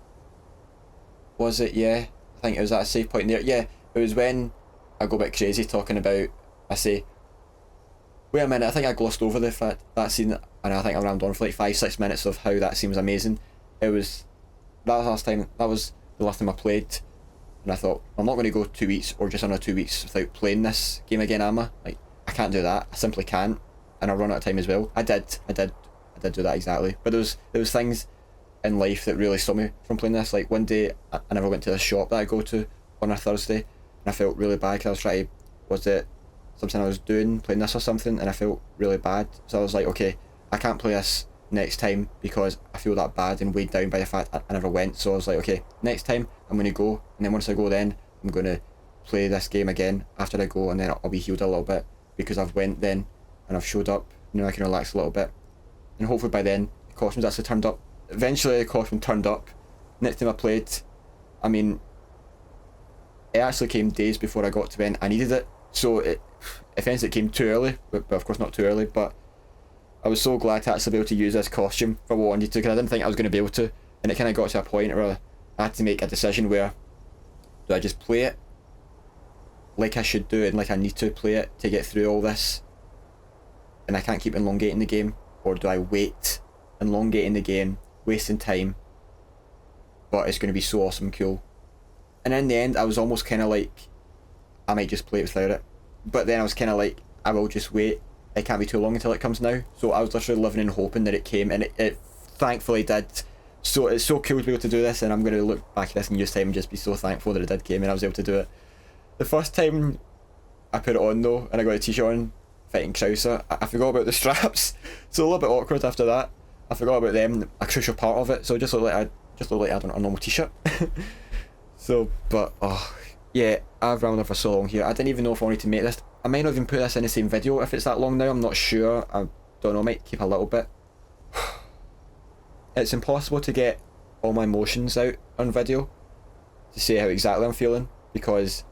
Was it? Yeah, I think it was at a save point there. Yeah, it was when I go a bit crazy talking about, I say, wait a minute, I think I glossed over the fact that scene, and I think I rammed on for like 5-6 minutes of how that seems amazing. That was the last time I played, and I thought, I'm not going to go 2 weeks or just under 2 weeks without playing this game again, am I? Like, I can't do that. I simply can't, and I'll run out of time as well. I did do that exactly. But there was things in life that really stopped me from playing this. Like one day, I never went to the shop that I go to on a Thursday, and I felt really bad because I was trying to, was it something I was doing, playing this or something, and I felt really bad. So I was like, okay, I can't play this next time because I feel that bad and weighed down by the fact I never went. So I was like, okay, next time I'm going to go, and then once I go, then I'm going to play this game again after I go, and then I'll be healed a little bit because I've went then and I've showed up. You know, I can relax a little bit, and hopefully by then the costume's actually turned up. Eventually the costume turned up. Next time I played, I mean, it actually came days before I got to when I needed it. So if anything, it came too early, but of course not too early, but I was so glad to actually be able to use this costume for what I wanted to, because I didn't think I was going to be able to, and it kind of got to a point where I had to make a decision where, do I just play it like I should do and like I need to play it to get through all this, and I can't keep elongating the game, or do I wait, elongating the game, wasting time, but it's going to be so awesome and cool. And in the end, I was almost kind of like, I might just play it without it. But then I was kind of like, I will just wait. It can't be too long until it comes now. So I was literally living and hoping that it came, and it thankfully did. So it's so cool to be able to do this, and I'm going to look back at this in years' time and just be so thankful that it did came and I was able to do it. The first time I put it on though, and I got a t-shirt on, fighting Krauser, I forgot about the straps. So a little bit awkward after that. I forgot about them, a crucial part of it. So it just looked like I had a normal t-shirt. So, but, oh, yeah, I've rambled on for so long here. I didn't even know if I wanted to make this. I might not even put this in the same video if it's that long now, I'm not sure. I don't know, I might keep a little bit. It's impossible to get all my emotions out on video to say how exactly I'm feeling, because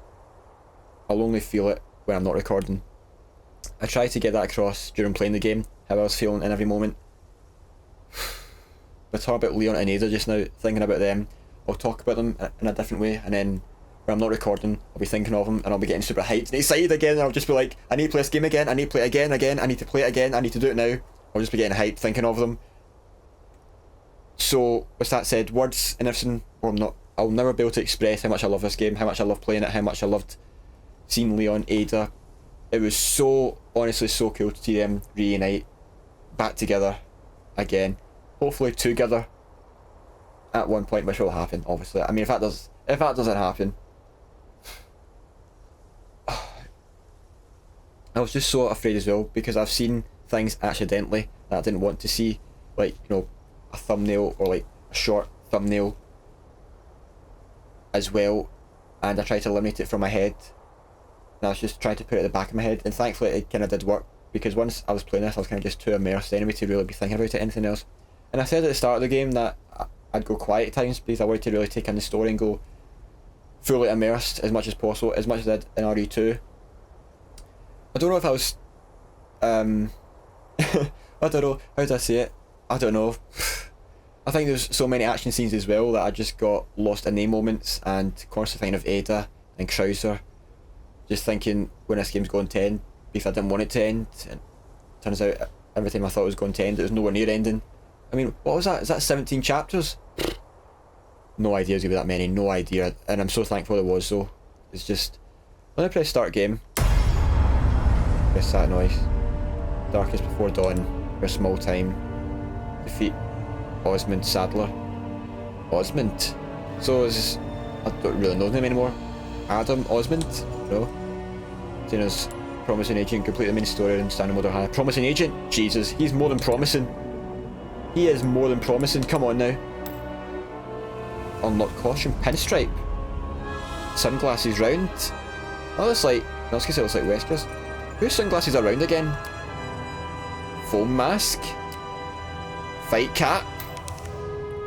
I'll only feel it when I'm not recording. I try to get that across during playing the game, how I was feeling in every moment. We're talking about Leon and Ada just now, thinking about them. I'll talk about them in a different way, and then when I'm not recording, I'll be thinking of them, and I'll be getting super hyped and excited again, and I'll just be like, I need to play this game again, I need to play it again, I need to play it again, I need to do it now. I'll just be getting hyped thinking of them. So, with that said, words and everything, well, I'll never be able to express how much I love this game, how much I love playing it, how much I loved seeing Leon, Ada. It was so, honestly, so cool to see them reunite, back together again. Hopefully together at one point, which will happen, obviously. I mean, if that doesn't happen, I was just so afraid as well, because I've seen things accidentally that I didn't want to see, like, you know, a thumbnail or like a short thumbnail as well, and I tried to eliminate it from my head, and I was just trying to put it at the back of my head, and thankfully it kind of did work, because once I was playing this I was kind of just too immersed anyway to really be thinking about it, anything else. And I said at the start of the game that I'd go quiet at times because I wanted to really take in the story and go fully immersed as much as possible, as much as I did in RE2. I don't know if I was I don't know, how did I say it? I don't know. I think there's so many action scenes as well that I just got lost in the moments, and constantly thinking of Ada and Krauser, just thinking when this game's going to end, because I didn't want it to end, and it turns out every time I thought it was going to end, it was nowhere near ending. I mean, what was that? Is that 17 chapters? No idea it's going to be that many, no idea, and I'm so thankful it was though. It's just, when I press start game, press that noise, darkest before dawn, for a small time, defeat Osmond Sadler. Osmond? So is, I don't really know his name anymore. Adam Osmond? No. Xena's promising agent, complete the main story and standing mother high. Promising agent? Jesus, he's more than promising. He is more than promising, come on now. Unlock costume, pinstripe. Sunglasses round. Oh, that's like, I was gonna say it looks like Wesker's. Whose sunglasses are round again? Foam mask. Fight cap.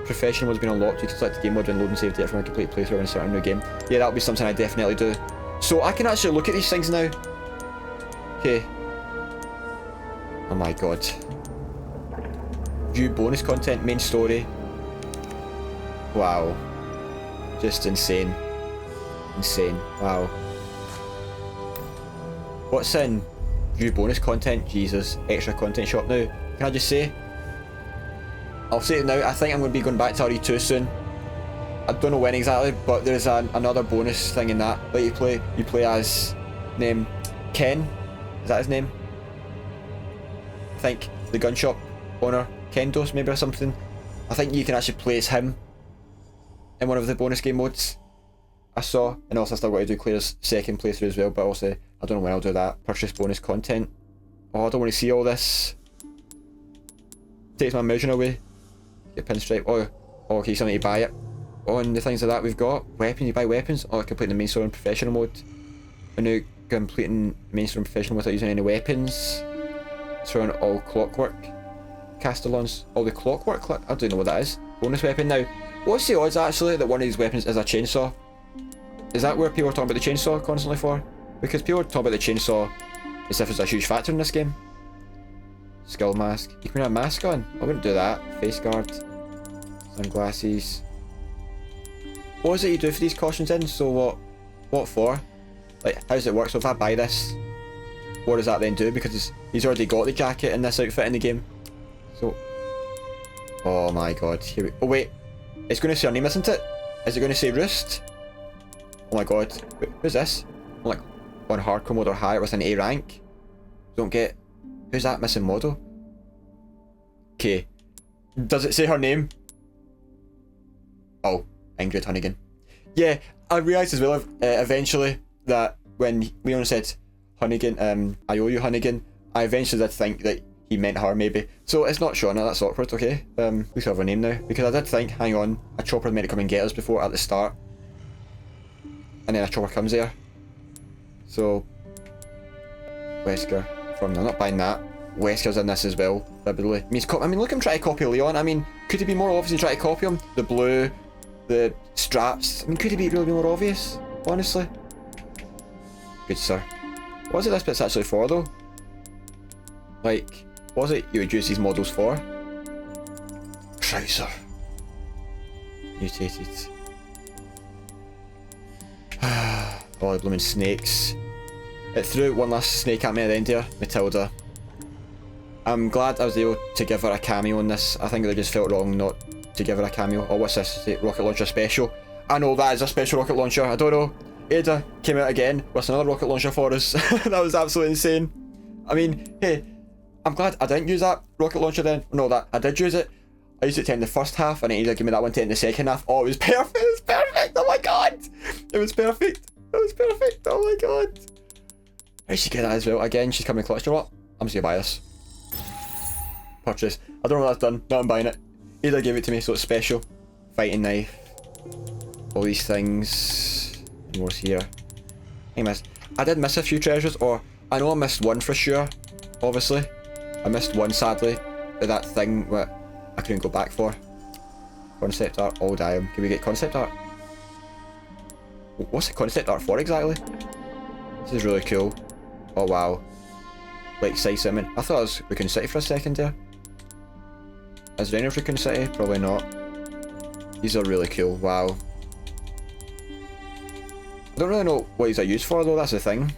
Professional has been unlocked. You can select the game mode and load and save data from a complete playthrough and start a new game. Yeah, that'll be something I definitely do. So I can actually look at these things now. Okay. Oh my god. View bonus content, main story. Wow. Just insane. Insane. Wow. What's in view bonus content? Jesus. Extra content shop now. Can I just say? I'll say it now, I think I'm going to be going back to RE2 soon. I don't know when exactly, but there's another bonus thing in that you play as name Ken. Is that his name? I think the gun shop owner, Kendos maybe or something. I think you can actually play as him in one of the bonus game modes I saw, and also I still got to do Claire's second playthrough as well, but also I don't know when I'll do that. Purchase bonus content. Oh, I don't want to see all this. Takes my immersion away. Get pinstripe. Oh, okay, something to buy it. Oh, and the things like that we've got. Weapons, you buy weapons. Oh, completing the main story in professional mode. And now completing main story in professional without using any weapons. Throwing all clockwork. Castellans. All the clockwork. I don't know what that is. Bonus weapon now. What's the odds actually that one of these weapons is a chainsaw? Is that where people are talking about the chainsaw constantly for? Because people talk about the chainsaw as if it's a huge factor in this game. Skull mask. You can put a mask on. I wouldn't do that. Face guard. Sunglasses. What is it you do for these costumes then? So what for? Like, how does it work? So if I buy this, what does that then do? Because he's already got the jacket and this outfit in the game. So, oh my god. Here we, oh wait, it's going to say our name, isn't it? Is it going to say Roost? Oh my god. Wait, who's this? I'm like on hardcore mode or higher with an A rank. Don't get. Who's that missing model? Okay. Does it say her name? Oh, Ingrid Hunnigan. Yeah, I realised as well eventually that when Leon said Hunnigan, I owe you Hunnigan, I eventually did think that he meant her maybe. So it's not Shauna, that's awkward, okay? At least we have her name now. Because I did think, hang on, a chopper meant to come and get us before at the start. And then a chopper comes there. So, Wesker. I'm not buying that. Wesker's in this as well, I believe. I mean, look at him try to copy Leon. I mean, could he be more obviously try to copy him? The blue, the straps. I mean, could he be really more obvious? Honestly. Good sir. What is it this bit's actually for though? Like, what is it you would use these models for? Trouser. Mutated. Oh, the blooming snakes. It threw one last snake at me at the end here, Matilda. I'm glad I was able to give her a cameo in this. I think they just felt wrong not to give her a cameo. Oh, what's this? Is it rocket launcher special? I know that is a special rocket launcher. I don't know. Ada came out again with another rocket launcher for us. That was absolutely insane. I mean, hey, I'm glad I didn't use that rocket launcher then. No, that I did use it. I used it to end the first half, and Ada gave me that one to end the second half. Oh, it was perfect. It was perfect. Oh my god. It was perfect. It was perfect. Oh my god. How'd she get that as well? Again, she's coming clutch. You know what? I'm just gonna buy this. Purchase. I don't know what that's done. No, I'm buying it. Ada gave it to me, so it's special. Fighting knife. All these things. What's here? I did miss a few treasures, or I know I missed one for sure. Obviously, I missed one sadly. That thing that I couldn't go back for. Concept art. Oh damn! Can we get concept art? What's the concept art for exactly? This is really cool. Oh wow. Like size Simon. I thought it was Raccoon City for a second there. Is there any of Raccoon City? Probably not. These are really cool. Wow. I don't really know what these are used for though, that's the thing.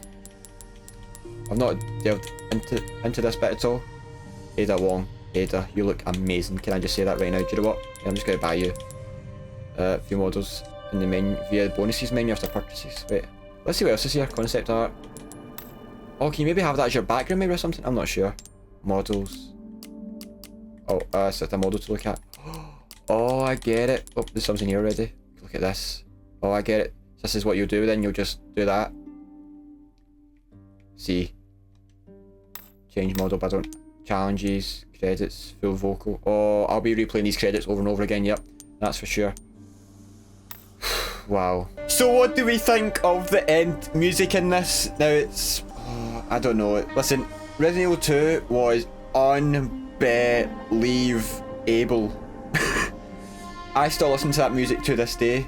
I've not delved into this bit at all. Ada Wong. Ada, you look amazing. Can I just say that right now? Do you know what? Yeah, I'm just going to buy you a few models in the menu via the bonuses menu after purchases. Wait, let's see what else is here. Concept art. Oh, can you maybe have that as your background maybe or something? I'm not sure. Models. Oh, it's a model to look at. Oh, I get it. Oh, there's something here already. Look at this. Oh, I get it. This is what you'll do then. You'll just do that. See. Change model pattern. Challenges. Credits. Full vocal. Oh, I'll be replaying these credits over and over again. Yep. That's for sure. Wow. So what do we think of the end music in this? Now it's... Oh, I don't know. Listen, Resident Evil 2 was unbelievable. I still listen to that music to this day.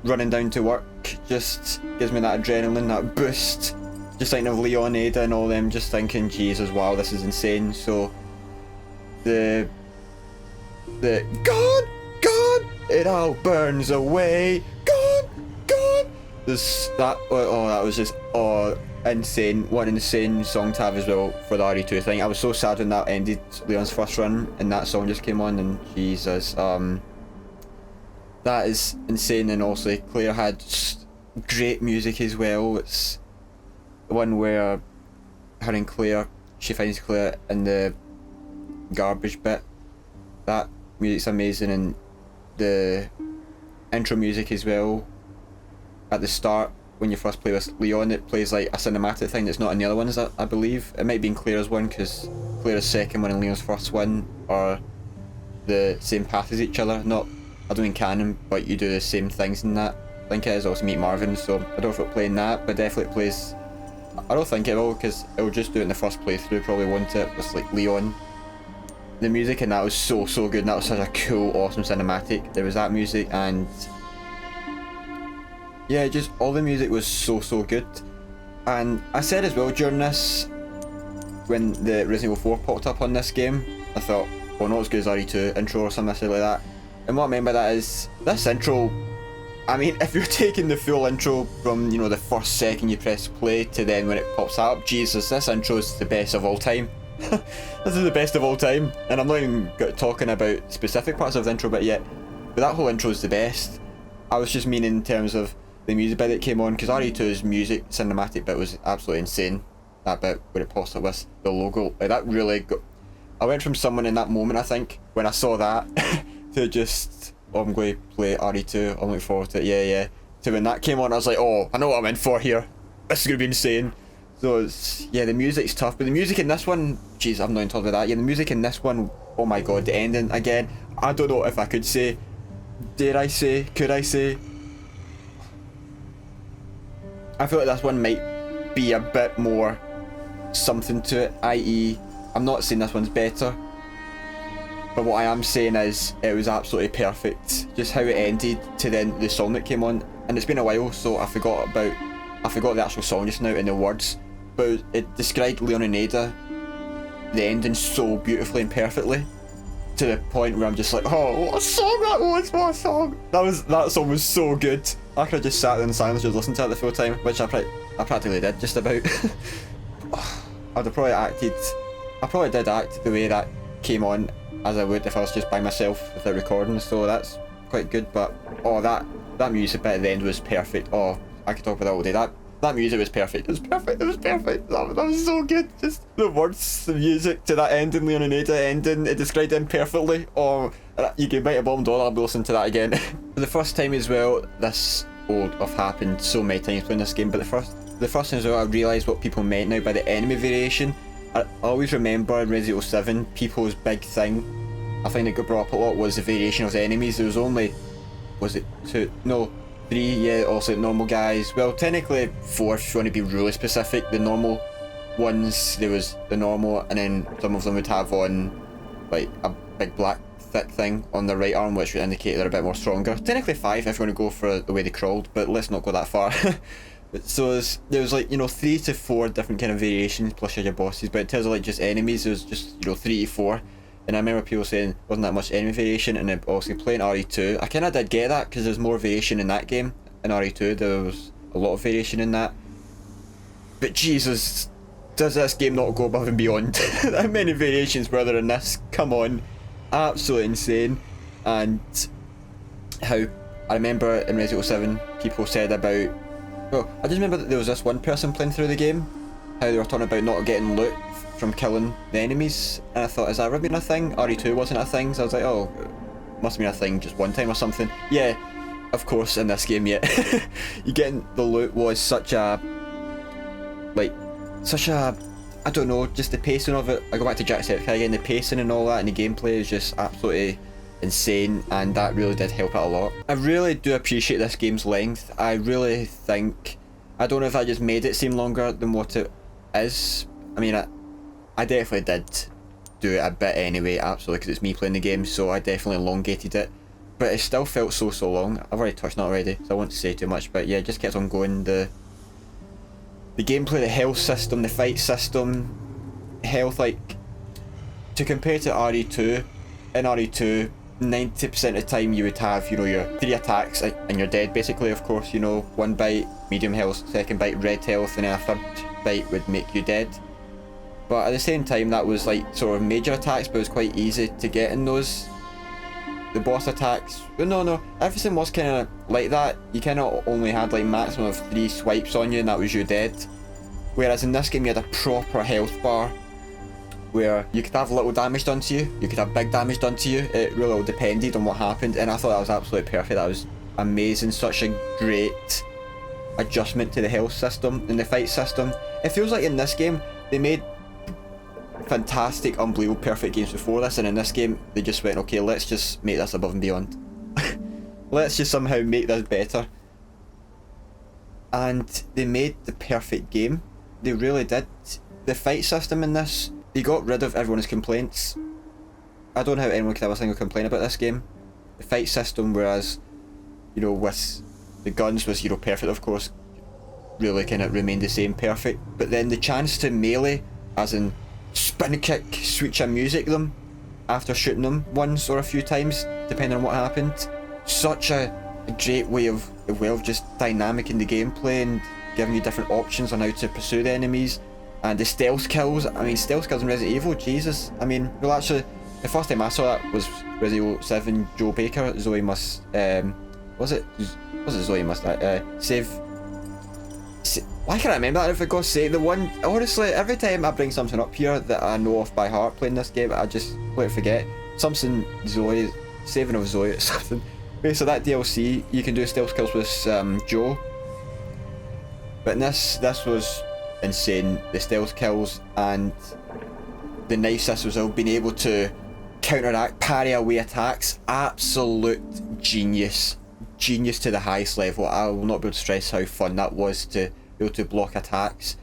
Running down to work just gives me that adrenaline, that boost. Just thinking of Leon, Ada and all them, just thinking, Jesus, wow, this is insane. So, the God, it all burns away, God. This, that was just, insane. What an insane song to have as well for the RE2 thing. I was so sad when that ended, Leon's first run, and that song just came on, and Jesus, that is insane. And also Claire had great music as well. It's the one where her and Claire, she finds Claire in the garbage bit. That music's amazing, and the intro music as well. At the start, when you first play with Leon, it plays like a cinematic thing that's not in the other ones, I believe. It might be in Claire's one, because Claire's second one and Leon's first one are the same path as each other. Not, I don't think canon, but you do the same things in that. I think it is also Meet Marvin, so I don't know if it'll play in that, but definitely it plays... I don't think it will, because it will just do it in the first playthrough, probably won't it, with like Leon. The music in that was so good, and that was such a cool, awesome cinematic. There was that music, and... yeah, just all the music was so good. And I said as well during this, when the Resident Evil 4 popped up on this game, I thought, well, not as good as RE2 intro or something like that. And what I mean by that is, this intro, I mean, if you're taking the full intro from, you know, the first second you press play to then when it pops up, Jesus, this intro is the best of all time. This is the best of all time. And I'm not even talking about specific parts of the intro bit yet, but that whole intro is the best. I was just meaning in terms of the music bit that came on, because RE2's music cinematic bit was absolutely insane. That bit where it pops up with the logo, like that really got... I went from someone in that moment, I think, when I saw that, to just, oh, I'm going to play RE2, I'm looking forward to it, yeah, to when that came on, I was like, oh, I know what I'm in for here, this is going to be insane. So it's, yeah, the music's tough, but the music in this one, jeez, I'm not even talking about that, yeah, the music in this one, oh my god, the ending, again, I don't know if I could say, dare I say, could I say, I feel like this one might be a bit more something to it, i.e., I'm not saying this one's better, but what I am saying is it was absolutely perfect. Just how it ended to then the song that came on, and it's been a while, so I forgot the actual song just now and the words, but it described Leon and Ada, the ending, so beautifully and perfectly, to the point where I'm just like, oh, what a song that was, what a song! That song was so good. I could have just sat there in silence just listened to it the full time, which I practically did, just about. I probably did act the way that came on as I would if I was just by myself without recording, so that's quite good. But oh, that music bit at the end was perfect. Oh, I could talk about that all day. That music was perfect. It was perfect. That was so good. Just the words, the music to that ending, Leon and Ada ending, it described them perfectly. Oh, you can bite a bomb dollar, I'll be listening to that again. For the first time as well, this would have happened so many times playing this game, but the first time as well I realised what people meant now by the enemy variation. I always remember in Resident Evil 7, people's big thing, I think it got brought up a lot, was the variation of the enemies. There was only, was it 2? No, 3, yeah, also normal guys. Well, technically 4 if you want to be really specific. The normal ones, there was the normal, and then some of them would have on like a big black thick thing on their right arm, which would indicate they're a bit more stronger. Technically 5 if you want to go for the way they crawled, but let's not go that far. So there was like, you know, 3 to 4 different kind of variations plus your bosses, but in terms of like just enemies, there was just, you know, 3 to 4. And I remember people saying wasn't that much enemy variation, and then obviously playing RE2, I kind of did get that because there's more variation in that game. In RE2 there was a lot of variation in that. But Jesus, does this game not go above and beyond? How many variations were there in this? Come on. Absolutely insane. And how I remember in Resident Evil 7 people said about, well, I just remember that there was this one person playing through the game, how they were talking about not getting loot from killing the enemies, and I thought, is that ever been a thing? RE2 wasn't a thing, so I was like, oh, must have been a thing just one time or something. Yeah, of course, in this game, yeah. You getting the loot was such a, I don't know, just the pacing of it. I go back to Jacksepticeye again, the pacing and all that, and the gameplay is just absolutely insane, and that really did help it a lot. I really do appreciate this game's length. I really think, I don't know if I just made it seem longer than what it is. I mean, I definitely did do it a bit anyway, absolutely, because it's me playing the game, so I definitely elongated it, but it still felt so long. I've already touched on it already, so I won't say too much, but yeah, it just kept on going. The gameplay, the health system, the fight system, health, like, to compare to RE2, in RE2, 90% of the time you would have, you know, your 3 attacks and you're dead basically, of course, you know, 1 bite, medium health, 2nd bite, red health, and then a 3rd bite would make you dead. But at the same time, that was like sort of major attacks, but it was quite easy to get in those. The boss attacks, well, no, everything was kind of like that. You kind of only had like maximum of 3 swipes on you and that was you dead. Whereas in this game you had a proper health bar, where you could have little damage done to you, you could have big damage done to you. It really all depended on what happened, and I thought that was absolutely perfect. That was amazing, such a great adjustment to the health system and the fight system. It feels like in this game, they made fantastic, unbelievable, perfect games before this, and in this game, they just went, okay, let's just make this above and beyond. Let's just somehow make this better. And they made the perfect game. They really did. The fight system in this, they got rid of everyone's complaints. I don't know how anyone could have a single complaint about this game. The fight system, whereas, you know, with The guns was, you know, perfect, of course, really kind of remained the same, perfect. But then the chance to melee, as in spin kick, switch and music them after shooting them once or a few times, depending on what happened. Such a great way of, well, just dynamic in the gameplay and giving you different options on how to pursue the enemies. And the stealth kills, I mean, stealth kills in Resident Evil, Jesus. I mean, well, actually, the first time I saw that was Resident Evil 7, Joe Baker, Zoe must, was it Zoe must, save, why can't I remember that, for God's sake? The one, honestly, every time I bring something up here that I know off by heart playing this game, I just completely forget. Something Zoe, saving of Zoe or something. Okay, so that DLC, you can do stealth kills with Joe. But this was insane, the stealth kills and the knife systems of being able to counteract, parry away attacks. Absolute genius. Genius to the highest level. I will not be able to stress how fun that was to be able to block attacks.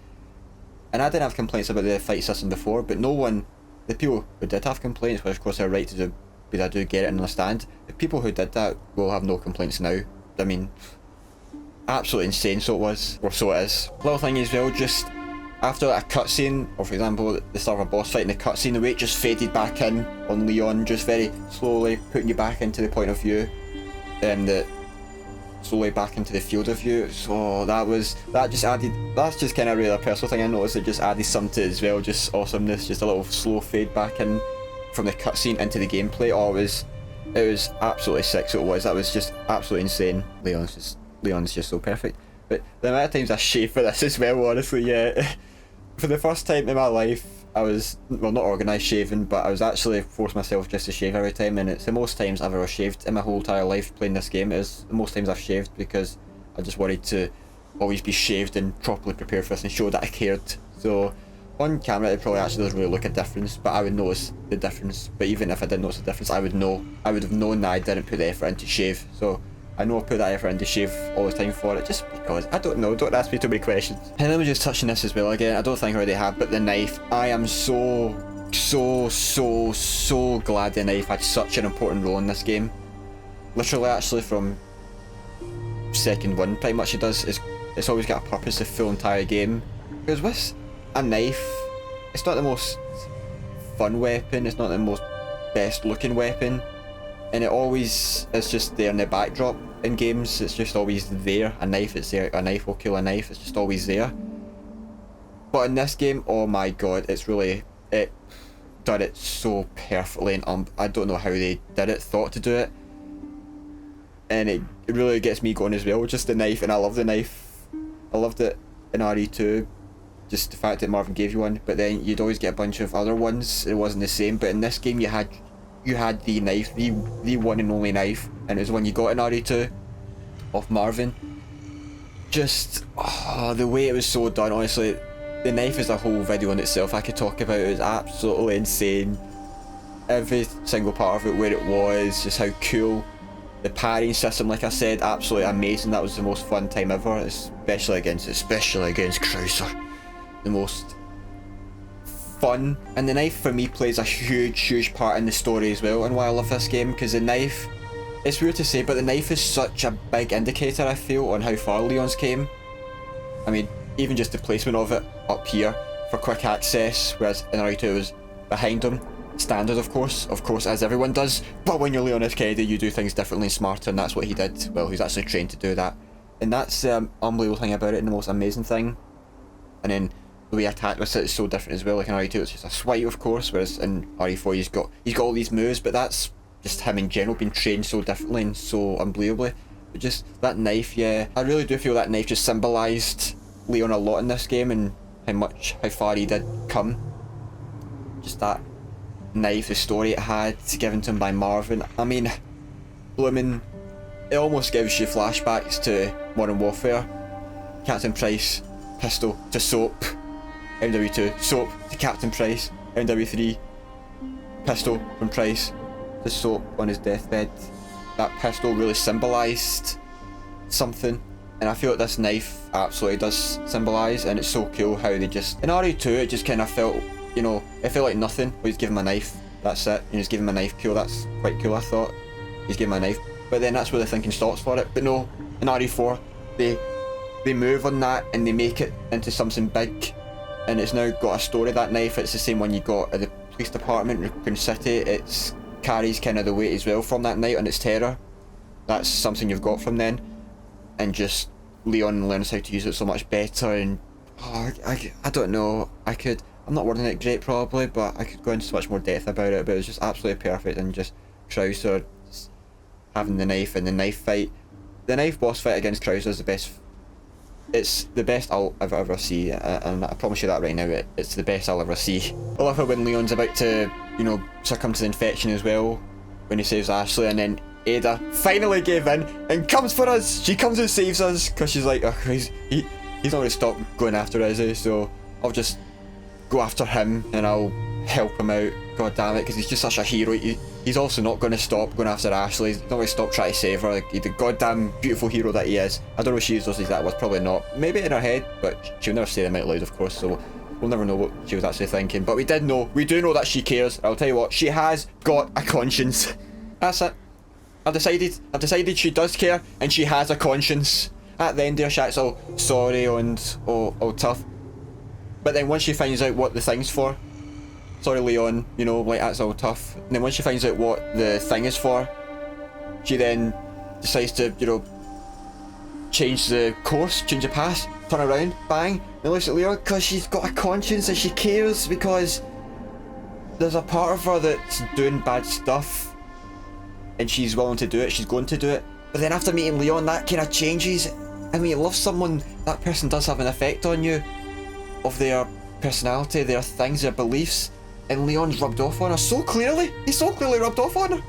And I didn't have complaints about the fight system before, but no one, the people who did have complaints, which of course are right to do, because I do get it and understand, the people who did that will have no complaints now. I mean, absolutely insane, so it was, or so it is. Little thing as well, just after a cutscene, or for example the start of a boss fight in the cutscene, the way it just faded back in on Leon, just very slowly putting you back into the point of view, and slowly back into the field of view. So that just added, that's just kind of really a personal thing I noticed, it just added something to it as well, just awesomeness, just a little slow fade back in from the cutscene into the gameplay. Oh, it was absolutely sick, so it was, that was just absolutely insane. Leon's just so perfect. But the amount of times I shaved for this as well, honestly, yeah. For the first time in my life, I was, well, not organised shaving, but I was actually forced myself just to shave every time, and it's the most times I've ever shaved in my whole entire life playing this game. It is the most times I've shaved, because I just wanted to always be shaved and properly prepared for this and show that I cared. So on camera it probably actually doesn't really look a difference, but I would notice the difference. But even if I didn't notice the difference, I would have known that I didn't put the effort in to shave. So I know I put that effort in to shave all the time for it, just because, I don't know, don't ask me too many questions. And let me just touch on this as well again, I don't think I already have, but the knife, I am so glad the knife had such an important role in this game. Literally, actually, from second one, pretty much it does, it's always got a purpose the full entire game. Because with a knife, it's not the most fun weapon, it's not the most best looking weapon, and it always is just there in the backdrop in games. It's just always there. A knife, it's there. A knife will kill a knife. It's just always there. But in this game, oh my god, it done it so perfectly, and I don't know how they did it, thought to do it, and it really gets me going as well. Just the knife, and I love the knife. I loved it in RE2, just the fact that Marvin gave you one, but then you'd always get a bunch of other ones. It wasn't the same, but in this game you had the knife, the one and only knife, and it was the one you got in RE2 off Marvin. Just, oh, the way it was so done, honestly, the knife is a whole video in itself I could talk about. It was absolutely insane. Every single part of it, where it was, just how cool. The parrying system, like I said, absolutely amazing. That was the most fun time ever, especially against Krauser. The most fun. And the knife for me plays a huge part in the story as well, and why I love this game, because the knife, it's weird to say, but the knife is such a big indicator, I feel, on how far Leon's came. I mean, even just the placement of it up here for quick access, whereas in RE2 it was behind him. Standard, of course, as everyone does, but when you're Leon F. Kennedy you do things differently and smarter, and that's what he did. Well, he's actually trained to do that, and that's the unbelievable thing about it, and the most amazing thing. And then the way he attacked with it is so different as well. Like in RE2 it's just a swipe, of course, whereas in RE4 he's got all these moves, but that's just him in general being trained so differently and so unbelievably. But just that knife, yeah, I really do feel that knife just symbolised Leon a lot in this game, and how far he did come. Just that knife, the story it had given to him by Marvin, I mean, blooming, it almost gives you flashbacks to Modern Warfare. Captain Price, pistol to Soap. MW2, Soap to Captain Price. MW3, pistol from Price to Soap on his deathbed. That pistol really symbolised something, and I feel like this knife absolutely does symbolise, and it's so cool how they just, in RE2 it just kind of felt, you know, it felt like nothing. Well, he's giving him a knife, that's it, and he's giving him a knife, cool, that's quite cool, I thought. He's giving him a knife, but then that's where the thinking stops for it. But no, in RE4, they move on that and they make it into something big, and it's now got a story. That knife, it's the same one you got at the police department, Raccoon City. It carries kind of the weight as well from that night and its terror. That's something you've got from then, and just Leon learns how to use it so much better. And I don't know, I'm not wording it great probably, but I could go into so much more depth about it, but it was just absolutely perfect. And just Krauser having the knife and the knife fight. The knife boss fight against Krauser is the best. It's the best I'll ever see, and I promise you that right now, it's the best I'll ever see. I love how when Leon's about to, you know, succumb to the infection as well, when he saves Ashley, and then Ada finally gave in and comes for us. She comes and saves us, because she's like, oh, he's not going to stop going after us, is he? So I'll just go after him and I'll help him out. God damn it, because he's just such a hero. He's also not going to stop going after Ashley. He's not going to stop trying to save her. Like, he's the goddamn beautiful hero that he is. I don't know if she used those exact words, probably not. Maybe in her head, but she'll never say them out loud, of course, so we'll never know what she was actually thinking. But we do know that she cares. I'll tell you what, she has got a conscience. That's it. I've decided she does care, and she has a conscience. At the end there, she acts all sorry and all tough. But then once she finds out what the thing's for, sorry Leon, you know, like, that's all tough. And then once she finds out what the thing is for, she then decides to, you know, change the course, change the path, turn around, bang, and looks at Leon, because she's got a conscience and she cares, because there's a part of her that's doing bad stuff and she's willing to do it, she's going to do it. But then after meeting Leon, that kind of changes. And when you love someone, that person does have an effect on you, of their personality, their things, their beliefs. And Leon's rubbed off on her so clearly. He's so clearly rubbed off on her.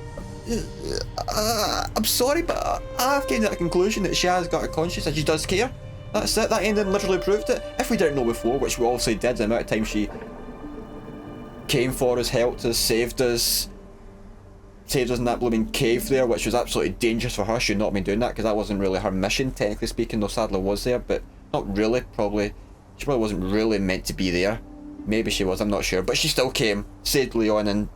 I'm sorry, but I've came to the conclusion that she has got a conscience and she does care. That's it. That ending literally proved it. If we didn't know before, which we obviously did, the amount of time she came for us, helped us, saved us in that blooming cave there, which was absolutely dangerous for her. She should not have been doing that, because that wasn't really her mission, technically speaking, though Sadler was there, but not really, probably. She probably wasn't really meant to be there. Maybe she was, I'm not sure, but she still came, saved Leon, and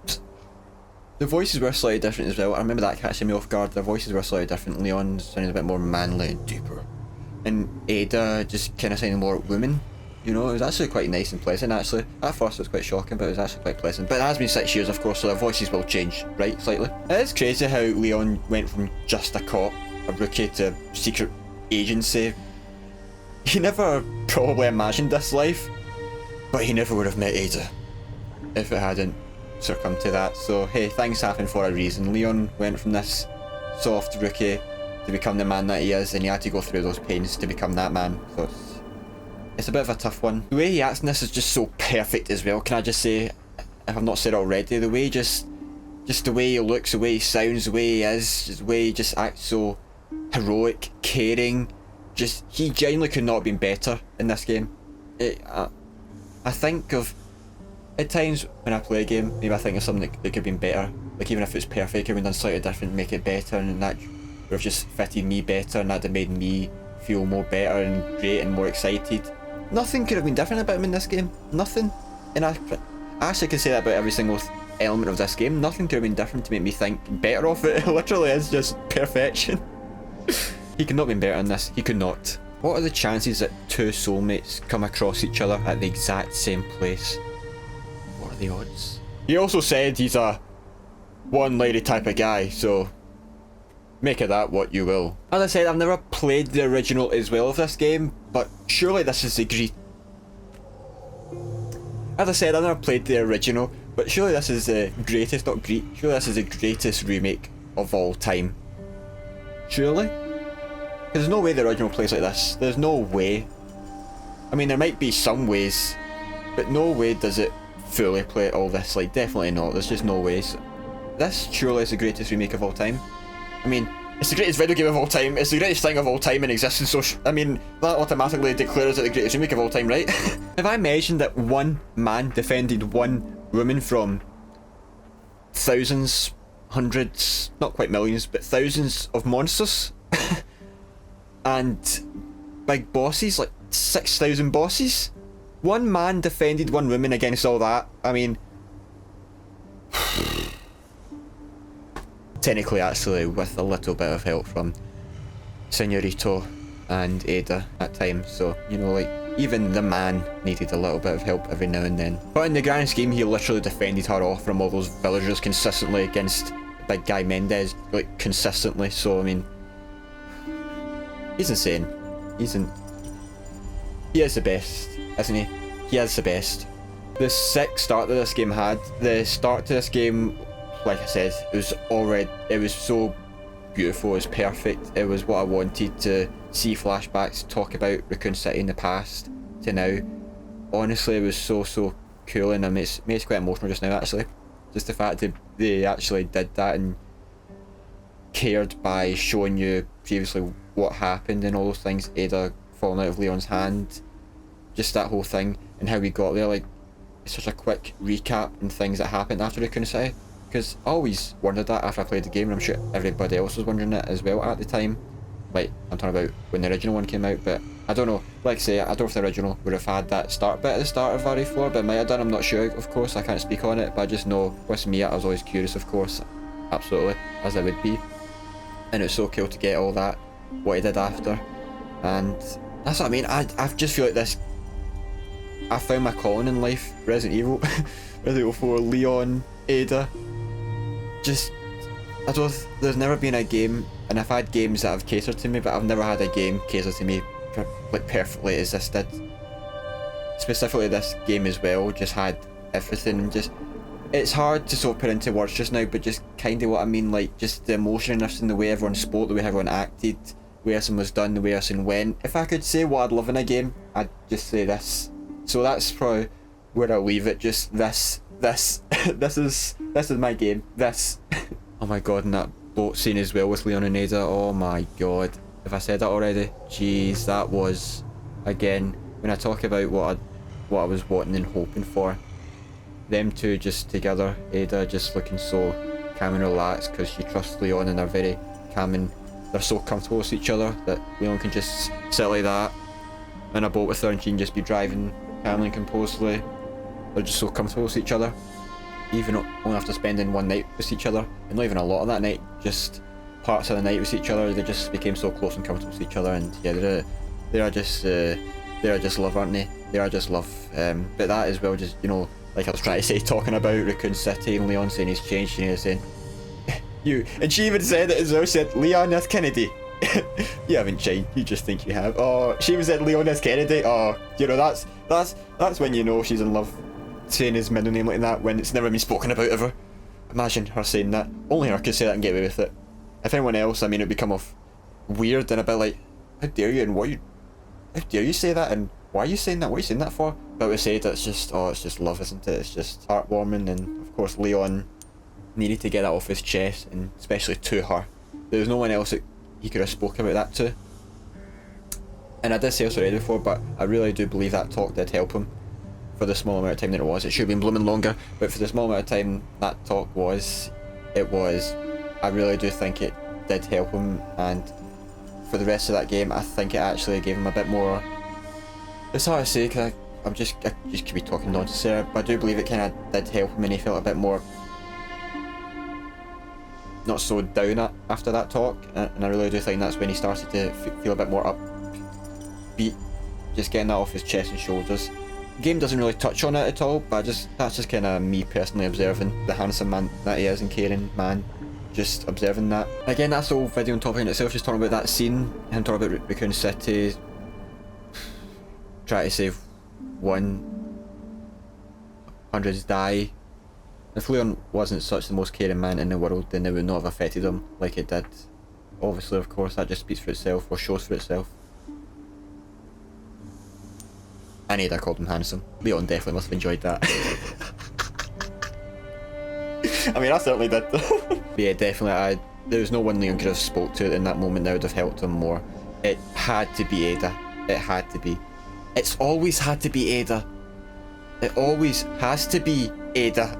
the voices were slightly different as well. I remember that catching me off guard. Their voices were slightly different. Leon sounded a bit more manly and deeper, and Ada just kind of sounded more woman. You know, it was actually quite nice and pleasant, actually. At first it was quite shocking, but it was actually quite pleasant. But it has been 6 years, of course, so their voices will change, right, slightly. It is crazy how Leon went from just a cop, a rookie, to secret agency. He never probably imagined this life, but he never would have met Ada if it hadn't succumbed to that. So hey, things happen for a reason. Leon went from this soft rookie to become the man that he is, and he had to go through those pains to become that man. So it's a bit of a tough one. The way he acts in this is just so perfect as well. Can I just say, if I've not said already, the way just the way he looks, the way he sounds, the way he is, just the way he just acts so heroic, caring. Just, he genuinely could not have been better in this game. I think of, at times when I play a game, maybe I think of something that could have been better. Like, even if it was perfect, it could have been done slightly different, make it better, and that would have just fitted me better, and that'd have made me feel more better and great and more excited. Nothing could have been different about him in this game. Nothing. And I actually can say that about every single element of this game. Nothing could have been different to make me think better of it. It literally is just perfection. He could not have been better in this. He could not. What are the chances that two soulmates come across each other at the exact same place? What are the odds? He also said he's a one lady type of guy, so make of that what you will. As I said, I've never played the original as well of this game, but surely this is the As I said, I've never played the original, but surely this is the greatest, surely this is the greatest remake of all time. Surely? Because there's no way the original plays like this. There's no way. I mean, there might be some ways, but no way does it fully play all this. Like, definitely not. There's just no ways. This surely is the greatest remake of all time. I mean, it's the greatest video game of all time. It's the greatest thing of all time in existence. So, I mean, that automatically declares it the greatest remake of all time, right? If I mentioned that one man defended one woman from thousands, hundreds, not quite millions, but thousands of monsters, and big bosses, like 6,000 bosses, one man defended one woman against all that. I mean, technically, actually, with a little bit of help from Senorito and Ada at times, so, you know, like, even the man needed a little bit of help every now and then. But in the grand scheme, he literally defended her off from all those villagers consistently against big guy Mendez, like, consistently, so, I mean, he's insane. He is the best, isn't he? He is the best. The sick start that this game had, the start to this game, like I said, it was so beautiful, it was perfect, it was what I wanted to see flashbacks talk about Raccoon City in the past to now. Honestly, it was so cool, and it makes quite emotional just now actually. Just the fact that they actually did that and cared by showing you previously what happened and all those things, Ada falling out of Leon's hand, just that whole thing and how we got there. Like, it's such a quick recap and things that happened after Raccoon City, because I always wondered that after I played the game, and I'm sure everybody else was wondering it as well at the time. Like, I'm talking about when the original one came out, but I don't know. Like I say, I don't know if the original would have had that start bit at the start of RE4, but it might have done, I'm not sure, of course, I can't speak on it, but I just know, with me, I was always curious, of course, absolutely, as I would be. And it's so cool to get all that, what he did after, and that's what I mean. I just feel like this, I found my calling in life. Resident Evil, Resident Evil 4, Leon, Ada, just, there's never been a game, and I've had games that have catered to me, but I've never had a game cater to me like perfectly as this did. Specifically this game as well, just had everything, and just, it's hard to sort of put into words just now, but just kind of what I mean, like just the emotion and everything, the way everyone spoke, the way everyone acted, the way everything was done, the way everything went. If I could say what I'd love in a game, I'd just say this. So that's probably where I'll leave it, just this is my game, this. Oh my god, and that boat scene as well with Leon and Ada, oh my god. If I said that already, jeez, that was, again, when I talk about what I was wanting and hoping for, them two just together, Ada just looking so calm and relaxed because she trusts Leon, and they're very calm and they're so comfortable with each other that Leon can just sit like that in a boat with her and she can just be driving calmly and composedly. They're just so comfortable with each other, even only after spending one night with each other, and not even a lot of that night, just parts of the night with each other. They just became so close and comfortable with each other, and yeah, they are just love, aren't they? They are just love. But that as well, just, you know, like I was trying to say, talking about Raccoon City and Leon saying he's changed, and he was saying, you, and she even said it as well, said, Leon F. Kennedy. You haven't changed, you just think you have. Oh, she even said Leon S. Kennedy. Oh, you know, that's when you know she's in love, saying his middle name like that when it's never been spoken about ever. Imagine her saying that. Only her could say that and get away with it. If anyone else, I mean, it'd become off weird and a bit like, how dare you, and how dare you say that, and why are you saying that, what are you saying that for? But we said it's just, oh, it's just love, isn't it? It's just heartwarming, and of course Leon needed to get that off his chest, and especially to her. There was no one else that he could have spoke about that to. And I did say this already before, but I really do believe that talk did help him for the small amount of time that it was. It should have been blooming longer, but for the small amount of time that talk was, I really do think it did help him, and for the rest of that game I think it actually gave him a bit more, it's hard to say because I just could be talking nonsense there, but I do believe it kind of did help him, and he felt a bit more not so down after that talk, and I really do think that's when he started to feel a bit more upbeat, just getting that off his chest and shoulders. The game doesn't really touch on it at all, but that's just kind of me personally observing the handsome man that he is and caring man, just observing that. Again, that's the whole video on topic in itself, just talking about that scene, him talking about Raccoon City, try to save 100s die. If Leon wasn't such the most caring man in the world, then it would not have affected him like it did. Obviously, of course, that just speaks for itself, or shows for itself. And Ada called him handsome. Leon definitely must have enjoyed that. I mean, I certainly did. But yeah, definitely, there was no one Leon could have spoke to in that moment that would have helped him more. It had to be Ada. It had to be. It's always had to be Ada. It always has to be Ada.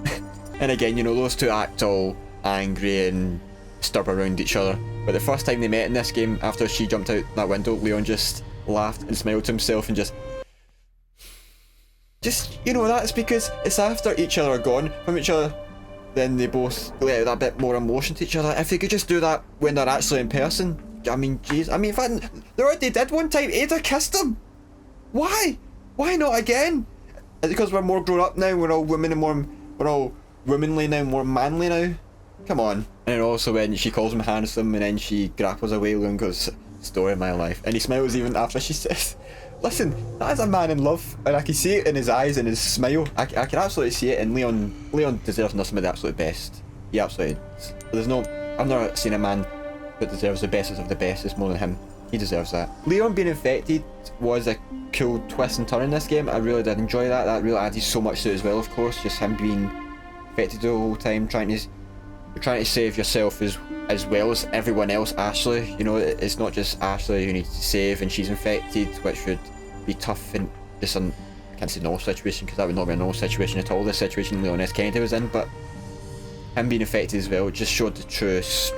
And again, you know, those two act all angry and stirb around each other. But the first time they met in this game, after she jumped out that window, Leon just laughed and smiled to himself and just, you know, that's because it's after each other are gone from each other, then they both let out that bit more emotion to each other. If they could just do that when they're actually in person, I mean, jeez. I mean, in fact, they already did one time. Ada kissed him. Why? Why not again? Is it because we're more grown up now? We're all women and more. We're all womanly now, more manly now. Come on. And then also when she calls him handsome and then she grapples away, Leon goes, "Story of my life," and he smiles even after she says, "Listen, that is a man in love," and I can see it in his eyes and his smile. I can absolutely see it. And Leon deserves nothing but the absolute best. He absolutely. There's no. I've never seen a man that deserves the bestest of the bestest more than him. He deserves that. Leon being infected was a cool twist and turn in this game. I really did enjoy that. That really added so much to it as well, of course. Just him being infected the whole time, trying to save yourself as well as everyone else. Ashley, you know, it's not just Ashley you need to save and she's infected, which would be tough in just I can't say no situation because that would not be a no situation at all. The situation Leon S. Kennedy was in, but him being infected as well just showed the truth.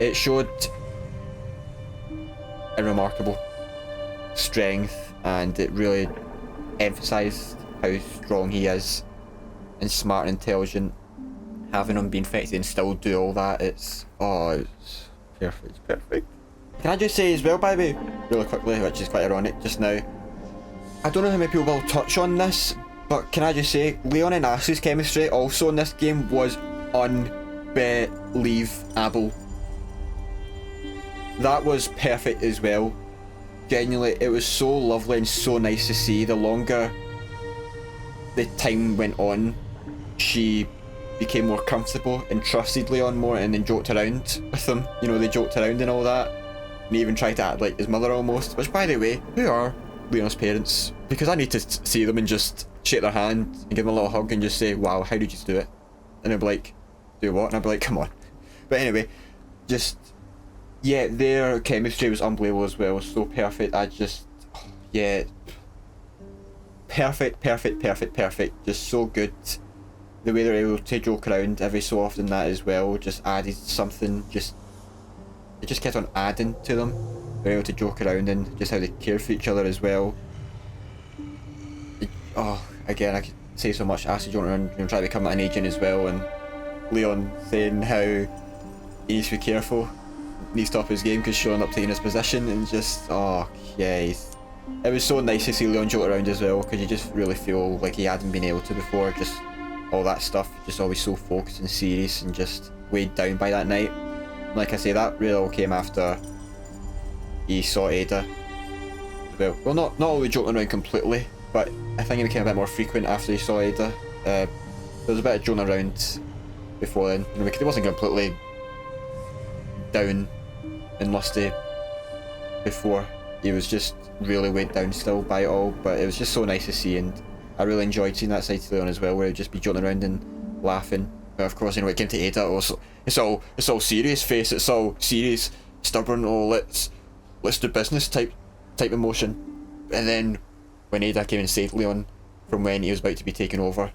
It showed a remarkable strength, and it really emphasised how strong he is and smart and intelligent. Having him be infected and still do all that, it's perfect, it's perfect. Can I just say as well, by the way, really quickly, which is quite ironic just now, I don't know how many people will touch on this, but can I just say, Leon and Ashley's chemistry also in this game was unbelievable. That was perfect as well. Genuinely, it was so lovely and so nice to see. The longer the time went on, she became more comfortable and trusted Leon more, and then joked around with him. You know, they joked around and all that, and even tried to act like his mother almost. Which, by the way, who are Leon's parents? Because I need to see them and just shake their hand and give them a little hug and just say, "Wow, how did you do it?" And they'll be like, "Do what?" And I'll be like, "Come on." But anyway, just yeah, their chemistry was unbelievable as well. So perfect. Yeah, perfect. Just so good. The way they're able to joke around every so often, that as well, just added something. It just kept on adding to them. They're able to joke around and just how they care for each other as well. Again, I could say so much. Ashley joking around, trying to become an agent as well, and Leon saying how he needs to be careful, needs to up his game because she'll end up taking his position, and just it was so nice to see Leon joke around as well, because you just really feel like he hadn't been able to before. Just all that stuff, just always so focused and serious and just weighed down by that night. Like I say, that really all came after he saw Ada. Well, not always joking around completely, but I think it became a bit more frequent after he saw Ada. There was a bit of joking around before then, because he wasn't completely down and lusty before. He was just really weighed down still by it all, but it was just so nice to see, and I really enjoyed seeing that side to Leon as well, where he'd just be joking around and laughing. But of course, when it came to Ada, it's all serious face, it's all serious, stubborn, let's do business type emotion. And then when Ada came and saved Leon from when he was about to be taken over,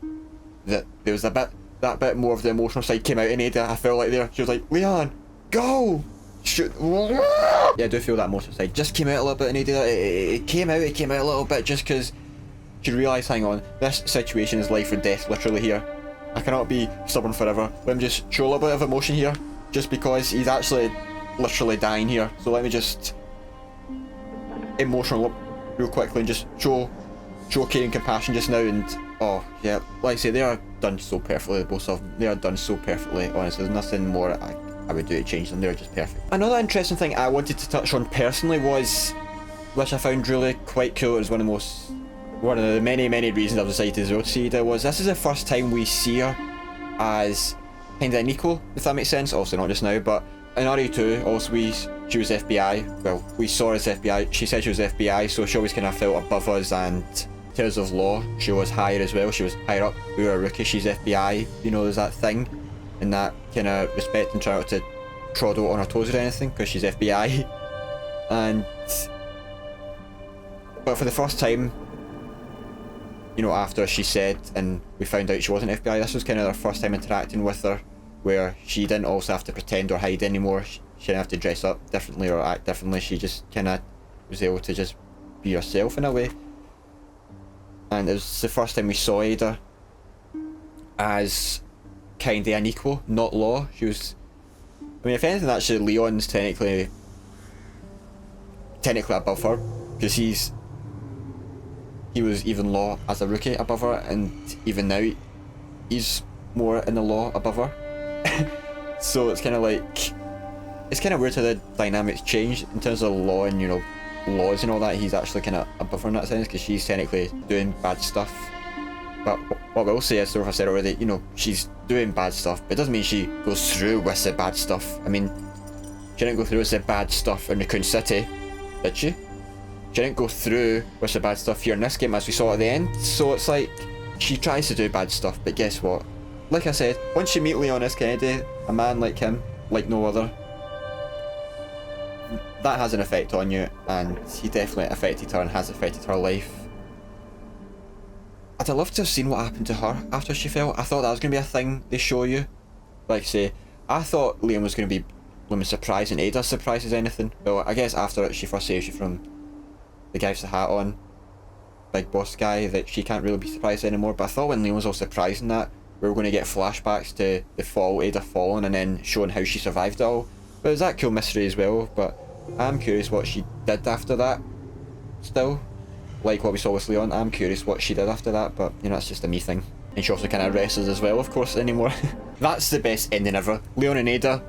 that there was that bit more of the emotional side came out in Ada. I felt like there, she was like, "Leon, go! Shoot!" Yeah, I do feel that emotional side just came out a little bit in Ada. It came out a little bit just because she realised, hang on, this situation is life or death literally here. I cannot be stubborn forever. Let me just show a little bit of emotion here, just because he's actually literally dying here. So let me just emotional up real quickly and just show care and compassion just now. And yeah, like I say, they are done so perfectly, both of them. They are done so perfectly, honestly. There's nothing more I would do to change them. They're just perfect. Another interesting thing I wanted to touch on personally was, which I found really quite cool, it was one of the many reasons I've decided to see Ada, was this is the first time we see her as kind of an equal, if that makes sense. Also not just now, but in RE2 also she was FBI. Well, we saw her as FBI. She said she was FBI, so she always kind of felt above us, and in terms of law she was higher as well. She was higher up. We were a rookie, she's FBI. You know, there's that thing and that kind of respect, and try not to trod out on her toes or anything because she's FBI. But for the first time, you know, after she said and we found out she wasn't FBI, this was kind of our first time interacting with her, where she didn't also have to pretend or hide anymore. She didn't have to dress up differently or act differently. She just kind of was able to just be herself in a way. And it was the first time we saw Ada as kind of an equal, not Law. She was, I mean, if anything, actually Leon's technically technically above her, because he was even law as a rookie above her, and even now he's more in the law above her. So it's kind of like, it's kind of weird how the dynamics change in terms of law and, you know, laws and all that. He's actually kind of above her in that sense, because she's technically doing bad stuff. But what I will say is, though, I've said already, you know, she's doing bad stuff, but it doesn't mean she goes through with the bad stuff. I mean, she didn't go through with the bad stuff in Raccoon City, did she? She didn't go through with the bad stuff here in this game, as we saw at the end. So it's like, she tries to do bad stuff, but guess what? Like I said, once you meet Leon S. Kennedy, a man like him, like no other, that has an effect on you, and he definitely affected her and has affected her life. I'd have loved to have seen what happened to her after she fell. I thought that was going to be a thing they show you. Like I say, I thought Leon was going to be surprised and Ada's surprised as anything. Well, I guess after it, she first saves you from the guy with the hat on, big boss guy, that she can't really be surprised anymore. But I thought when Leon was all surprised in that, we were going to get flashbacks to the fall, Ada falling, and then showing how she survived it all. But it was that cool mystery as well. But I'm curious what she did after that still. Like what we saw with Leon, I'm curious what she did after that, but you know, that's just a me thing. And she also kind of wrestles as well, of course, anymore. That's the best ending ever. Leon and Ada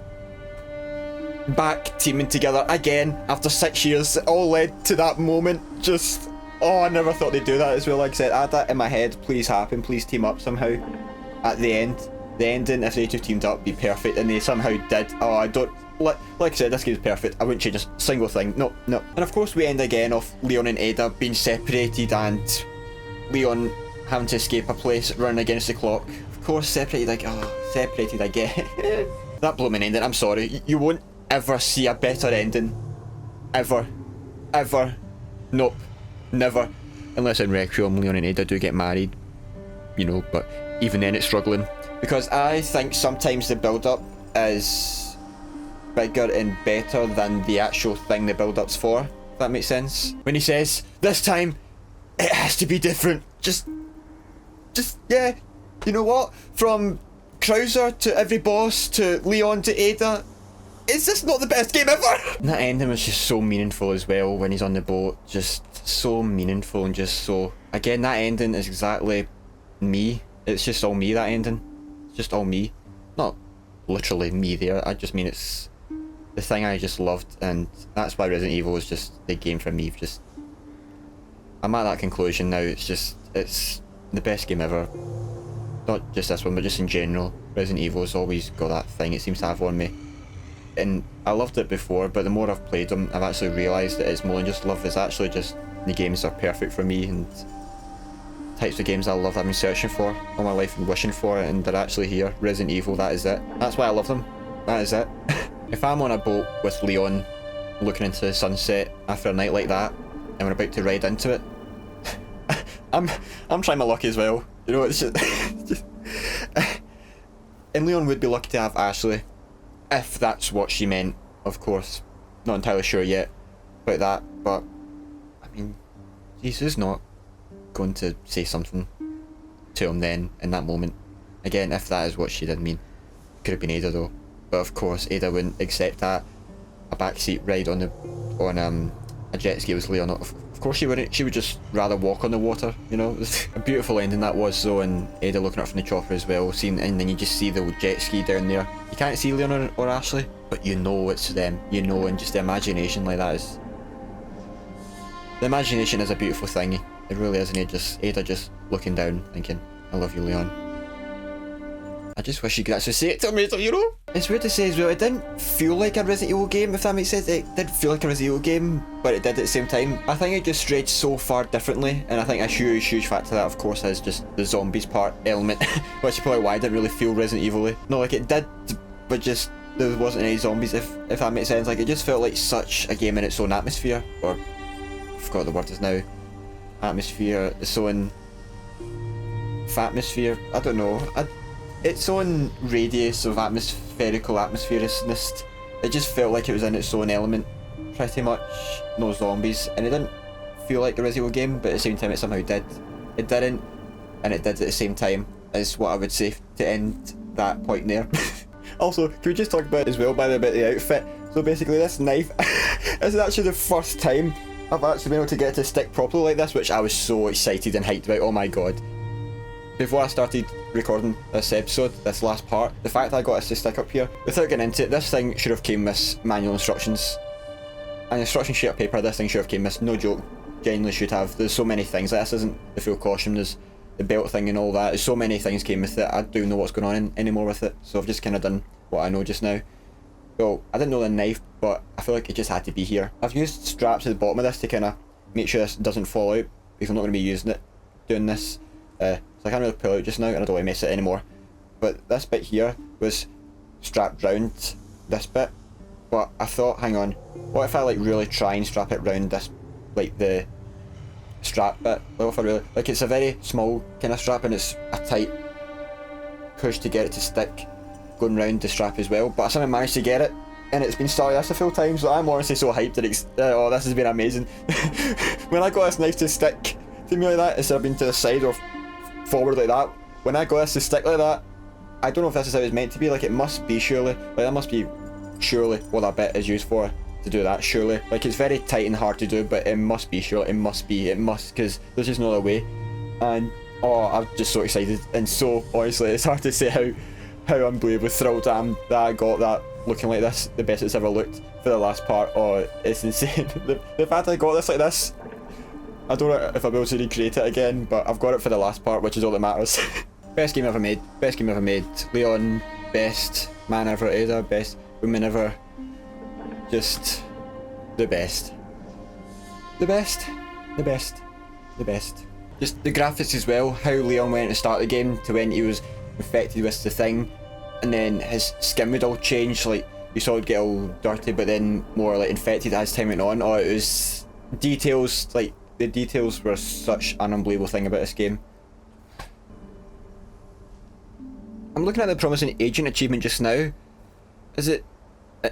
back teaming together again after 6 years. It all led to that moment. Just, oh, I never thought they'd do that as well. Like I said, I had that in my head. Please happen, please team up somehow. At the end, the ending, if they two teamed up, would be perfect, and they somehow did. Oh, I don't. Like I said, this game's perfect. I wouldn't change a single thing. No. And of course we end again off Leon and Ada being separated, and Leon having to escape a place, running against the clock. Of course, separated again. That blooming ending, I'm sorry. You won't ever see a better ending. Ever. Nope. Never. Unless in Requiem, Leon and Ada do get married. You know, but even then it's struggling. Because I think sometimes the build-up is bigger and better than the actual thing the build-up's for, if that makes sense. When he says, this time, it has to be different. Just, yeah, you know what? From Krauser to every boss to Leon to Ada, is this not the best game ever? And that ending was just so meaningful as well when he's on the boat. Just so meaningful and just so... Again, that ending is exactly me. It's just all me, that ending. It's just all me. Not literally me there, I just mean it's the thing I just loved, and that's why Resident Evil is just the game for me. Just, I'm at that conclusion now. It's the best game ever. Not just this one, but just in general. Resident Evil's always got that thing it seems to have on me. And I loved it before, but the more I've played them, I've actually realised that it's more than just love. It's actually just the games are perfect for me, and types of games I love, I've been searching for all my life and wishing for it, and they're actually here. Resident Evil, that is it. That's why I love them. That is it. If I'm on a boat with Leon, looking into the sunset after a night like that, and we're about to ride into it, I'm trying my luck as well. You know, it's just and Leon would be lucky to have Ashley, if that's what she meant, of course. Not entirely sure yet about that, but I mean, Jesus not going to say something to him then, in that moment. Again, if that is what she did mean. Could have been Ada though. But of course, Ada wouldn't accept that. A backseat ride on a jet ski with Leon. Of course she wouldn't. She would just rather walk on the water, you know. It was a beautiful ending that was though, and Ada looking up from the chopper as well, seeing, and then you just see the jet ski down there. You can't see Leon or Ashley, but you know it's them. You know, and just the imagination like that is... The imagination is a beautiful thing. It really is, and Ada just looking down, thinking, I love you, Leon. I just wish you could actually say it to me, you know? It's weird to say as well, it didn't feel like a Resident Evil game, if that makes sense. It did feel like a Resident Evil game, but it did at the same time. I think it just strayed so far differently, and I think a huge factor of that, of course, is just the zombies part element, which is probably why I didn't really feel Resident Evil-y. No, like it did, but just there wasn't any zombies, if that makes sense. Like, it just felt like such a game in its own atmosphere, or I forgot what the word is now. Atmosphere, its own... Fatmosphere? I don't know. Its own radius of atmospherical atmosphericness. It just felt like it was in its own element, pretty much. No zombies, and it didn't feel like a Resident Evil game, but at the same time it somehow did. It didn't, and it did at the same time, is what I would say to end that point there. Also, can we just talk about as well, by the way, about the outfit? So So basically this knife this is actually the first time I've actually been able to get it to stick properly like this, which I was so excited and hyped about. Oh my god. Before I started recording this episode, this last part, the fact that I got this to stick up here, without getting into it, this thing should have came with manual instructions. An instruction sheet of paper, this thing should have came with, no joke, genuinely should have. There's so many things, this isn't the full costume, there's the belt thing and all that, there's so many things came with it, I don't know what's going on anymore with it, so I've just kind of done what I know just now. So, I didn't know the knife, but I feel like it just had to be here. I've used straps at the bottom of this to kind of make sure this doesn't fall out, because I'm not going to be using it, doing this. So I can't really pull out just now, and I don't want to mess it anymore. But this bit here was strapped round this bit, but I thought, hang on, what if I like really try and strap it round this, like the strap bit? What if I really, like it's a very small kind of strap and it's a tight push to get it to stick going round the strap as well, but I somehow managed to get it, and it's been stuck this a full time, so I'm honestly so hyped that oh, this has been amazing. When I got this knife to stick to me like that, instead of being to the side or forward like that, when I got this to stick like that, I don't know if this is how it's meant to be, like it must be surely, like that must be surely what that bit is used for, to do that, surely. Like it's very tight and hard to do, but it must be, surely, it must, because there's just no other way. And oh, I'm just so excited, and so honestly, it's hard to say how unbelievably thrilled I am that I got that looking like this, the best it's ever looked for the last part. Oh, it's insane. the fact I got this like this, I don't know if I'll be able to recreate it again, but I've got it for the last part, which is all that matters. Best game ever made. Best game ever made. Leon, best man ever. Ada, best woman ever. Just the best. The best. The best. The best. Just the graphics as well, how Leon went to start the game to when he was infected with the thing, and then his skin would all change, like you saw it get all dirty but then more like infected as time went on. Oh, it was details, like the details were such an unbelievable thing about this game. I'm looking at the promising agent achievement just now. Is it,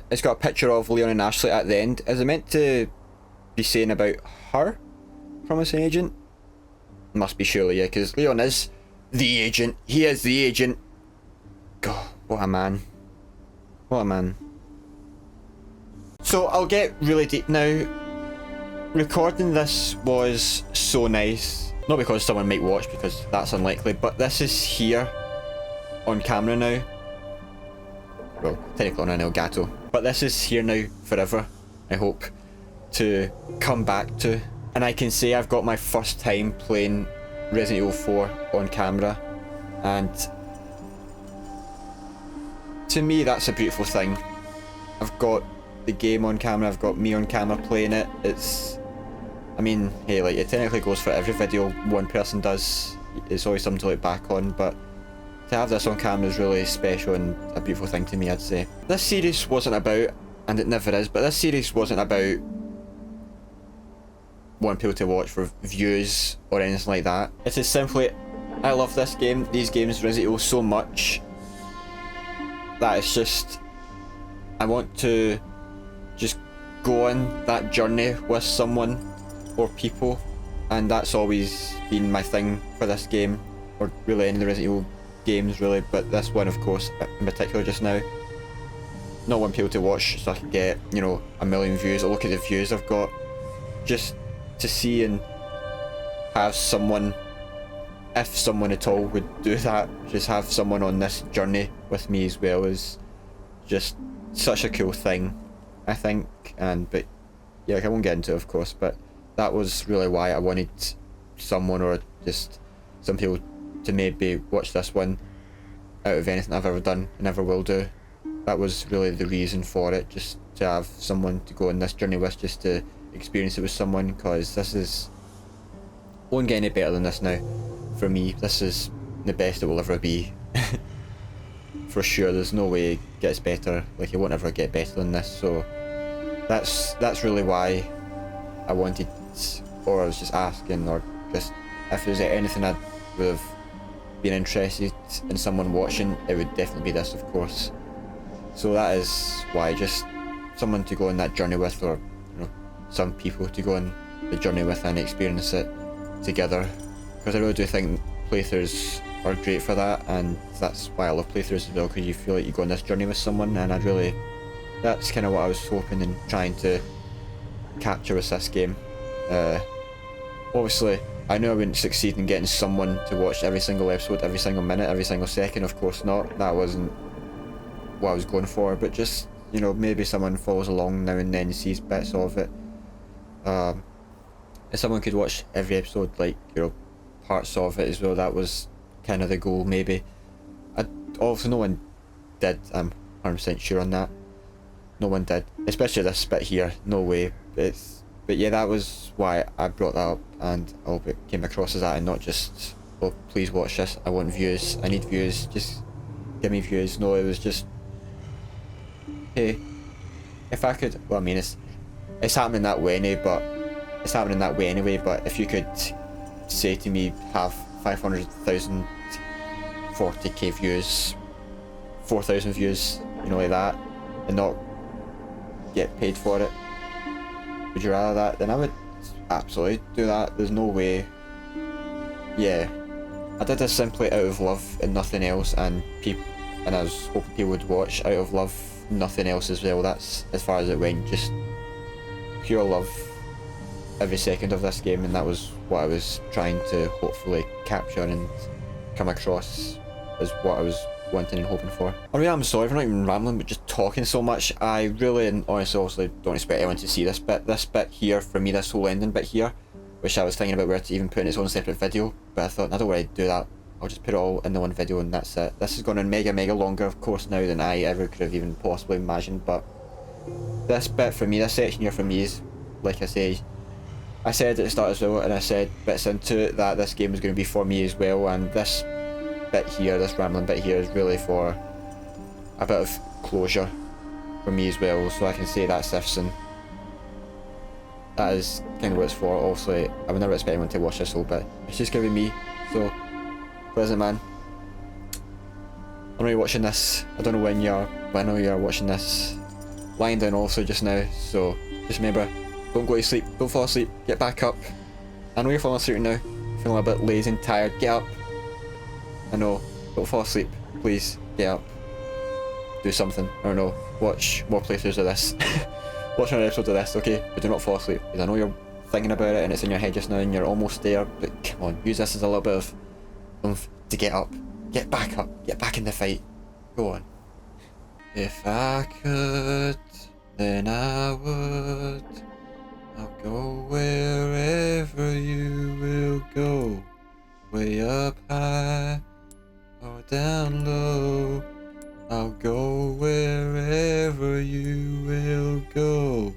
it's got a picture of Leon and Ashley at the end. Is it meant to be saying about her? Promising agent? Must be surely, yeah, because Leon is the agent. He is the agent. God, what a man. What a man. So I'll get really deep now. Recording this was so nice. Not because someone might watch, because that's unlikely, but this is here on camera now. Well, technically on an Elgato. But this is here now forever, I hope, to come back to. And I can say I've got my first time playing Resident Evil 4 on camera, and to me that's a beautiful thing. I've got the game on camera, I've got me on camera playing it. It's, I mean, hey, like it technically goes for every video one person does. It's always something to look back on, but to have this on camera is really special and a beautiful thing to me, I'd say. This series wasn't about, and it never is, but this series wasn't about wanting people to watch for views or anything like that. It's just simply, I love this game, these games, Resident Evil, so much that it's just, I want to just go on that journey with someone or people, and that's always been my thing for this game, or really any of the Resident Evil games really, but this one of course in particular just now. Not want people to watch so I can get, you know, 1 million views, or look at the views I've got, just to see and have someone, if someone at all would do that, just have someone on this journey with me as well, is just such a cool thing, I think. And but yeah, I won't get into it of course, but that was really why I wanted someone, or just some people, to maybe watch this one out of anything I've ever done and ever will do. That was really the reason for it, just to have someone to go on this journey with, just to experience it with someone, because this is, won't get any better than this now for me. This is the best it will ever be. For sure, there's no way it gets better, like it won't ever get better than this. So that's really why I wanted, or I was just asking, or just if there's anything I would have been interested in someone watching, it would definitely be this, of course. So that is why, just someone to go on that journey with, or you know, some people to go on the journey with and experience it together, because I really do think playthroughs are great for that, and that's why I love playthroughs as well, because you feel like you go on this journey with someone, and I really that's kind of what I was hoping and trying to capture with this game. Obviously, I knew I wouldn't succeed in getting someone to watch every single episode, every single minute, every single second. Of course not. That wasn't what I was going for. But just, you know, maybe someone follows along now and then and sees bits of it. If someone could watch every episode, like, you know, parts of it as well, that was kind of the goal. Maybe. Obviously, no one did. I'm 100% sure on that. No one did, especially this bit here. No way. But yeah, that was why I brought that up, and I hope it came across as that, and not just, oh, please watch this, I want views, I need views, just give me views. No, it was just, hey, if I could, well, I mean, it's happening that way anyway, but if you could say to me, have 500,000, 40k views, 4,000 views, you know, like that, and not get paid for it, would you rather that? Then I would absolutely do that. There's no way. Yeah, I did this simply out of love and nothing else, and I was hoping people would watch out of love, nothing else as well. That's as far as it went, just pure love every second of this game, and that was what I was trying to hopefully capture and come across as what I was wanting and hoping for. I mean, I'm sorry for not even rambling, but just talking so much. I really and honestly also don't expect anyone to see this bit. This bit here, for me, this whole ending bit here, which I was thinking about where to even put in its own separate video, but I thought, I don't want to do that. I'll just put it all in the one video and that's it. This is going on mega longer, of course, now than I ever could have even possibly imagined, but this bit for me, this section here for me is, like I say, I said at the start as well, and I said bits into it, that this game was going to be for me as well, and this bit here, this rambling bit here, is really for a bit of closure for me as well, so I can say that's this, and that is kind of what it's for. Obviously, I would never expect anyone to watch this whole bit. It's just gonna be me, so present man. I know you're watching this, I don't know when you are, but I know you're watching this lying down also just now, so just remember, don't go to sleep, don't fall asleep, get back up. I know you're falling asleep now, feeling a bit lazy and tired, get up. I know, don't fall asleep, please, get up. Do something, I don't know, watch more playthroughs of this. Watch another episode of this, okay? But do not fall asleep, because I know you're thinking about it and it's in your head just now and you're almost there, but come on, use this as a little bit of oomph to get up. Get back up, get back in the fight. Go on. If I could, then I would. I'll go wherever you will go. Way up high or down low. I'll go wherever you will go.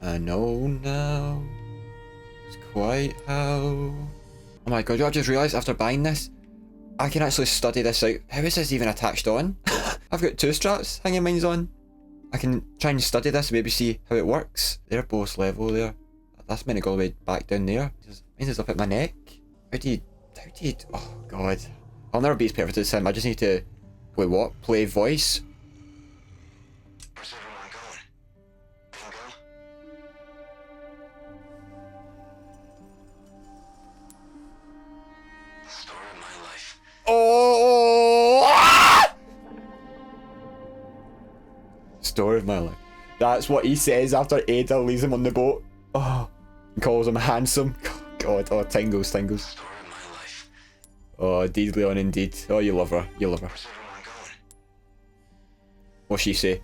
I know now, it's quite how. Oh my god, I've just realised after buying this, I can actually study this out. How is this even attached on? I've got two straps hanging mines on. I can try and study this and maybe see how it works. They're both level there. That's meant to go all the way back down there. Mine is up at my neck. How do you, oh god. I'll never be as perfect as him. I just need to play what? Play voice? Where's everyone going? Bingo? The story of my life. Oh! Ah! Story of my life. That's what he says after Ada leaves him on the boat. Oh, he calls him handsome. God, oh, tingles. Story of my life. Oh, indeed, Leon, indeed. Oh, you love her. You love her. Where's everyone going? What'd she say?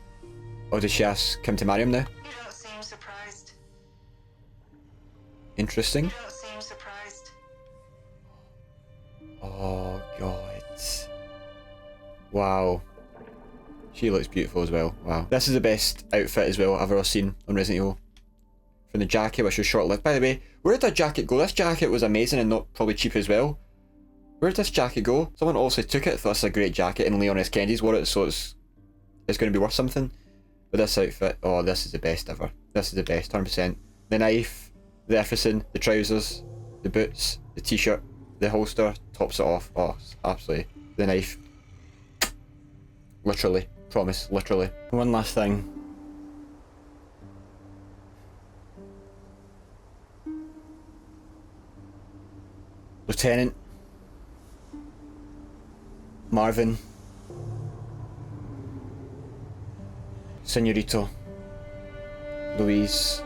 Oh, did she ask him to marry him now? You don't seem surprised. Interesting. You don't seem surprised. Oh, God. Wow. She looks beautiful as well. Wow. This is the best outfit as well I've ever seen on Resident Evil. From the jacket, which was short-lived. By the way, where did that jacket go? This jacket was amazing and not probably cheap as well. Where did this jacket go? Someone also took it, thought it's a great jacket, and Leon S. Kennedy's wore it, so it's going to be worth something. But this outfit, oh, this is the best ever. This is the best, 100%. The knife, the everything, the trousers, the boots, the t-shirt, the holster, tops it off. Oh, absolutely. The knife. Literally. Promise, literally. One last thing. Lieutenant Marvin. Senorito, Louise,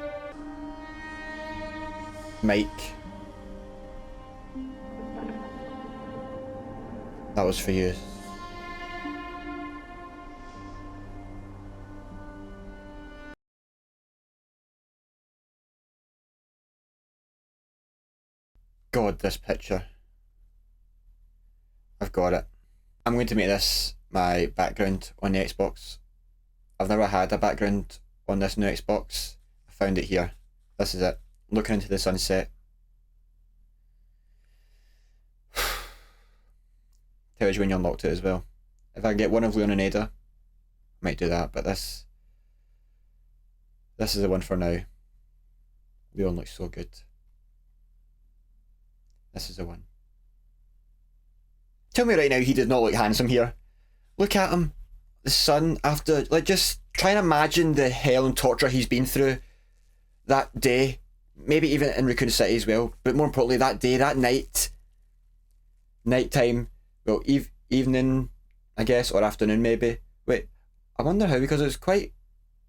Mike. That was for you. God, this picture. I've got it. I'm going to make this my background on the Xbox. I've never had a background on this new Xbox. I found it here. This is it. Looking into the sunset. Tells you when you unlocked it as well. If I get one of Leon and Ada, I might do that, but this is the one for now. Leon looks so good. This is the one. Tell me right now he did not look handsome here. Look at him. The sun after, like, just try and imagine the hell and torture he's been through that day. Maybe even in Raccoon City as well. But more importantly, that day, that night. Nighttime. Well, evening, I guess, or afternoon maybe. Wait, I wonder how, because it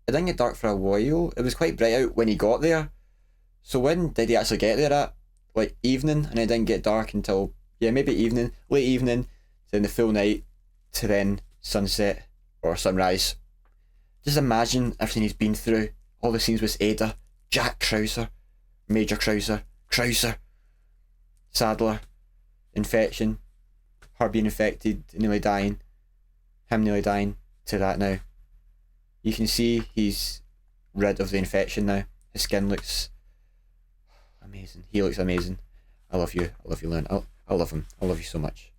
didn't get dark for a while. It was quite bright out when he got there. So when did he actually get there at? Like evening, and it didn't get dark until, yeah, maybe evening, late evening, then the full night, to then sunset or sunrise. Just imagine everything he's been through. All the scenes with Ada, Jack Krauser, Major Krauser, Sadler, infection, her being infected, nearly dying, him nearly dying, to that now. You can see he's rid of the infection now. His skin looks amazing. He looks amazing. I love you, Leon. I love him. I love you so much.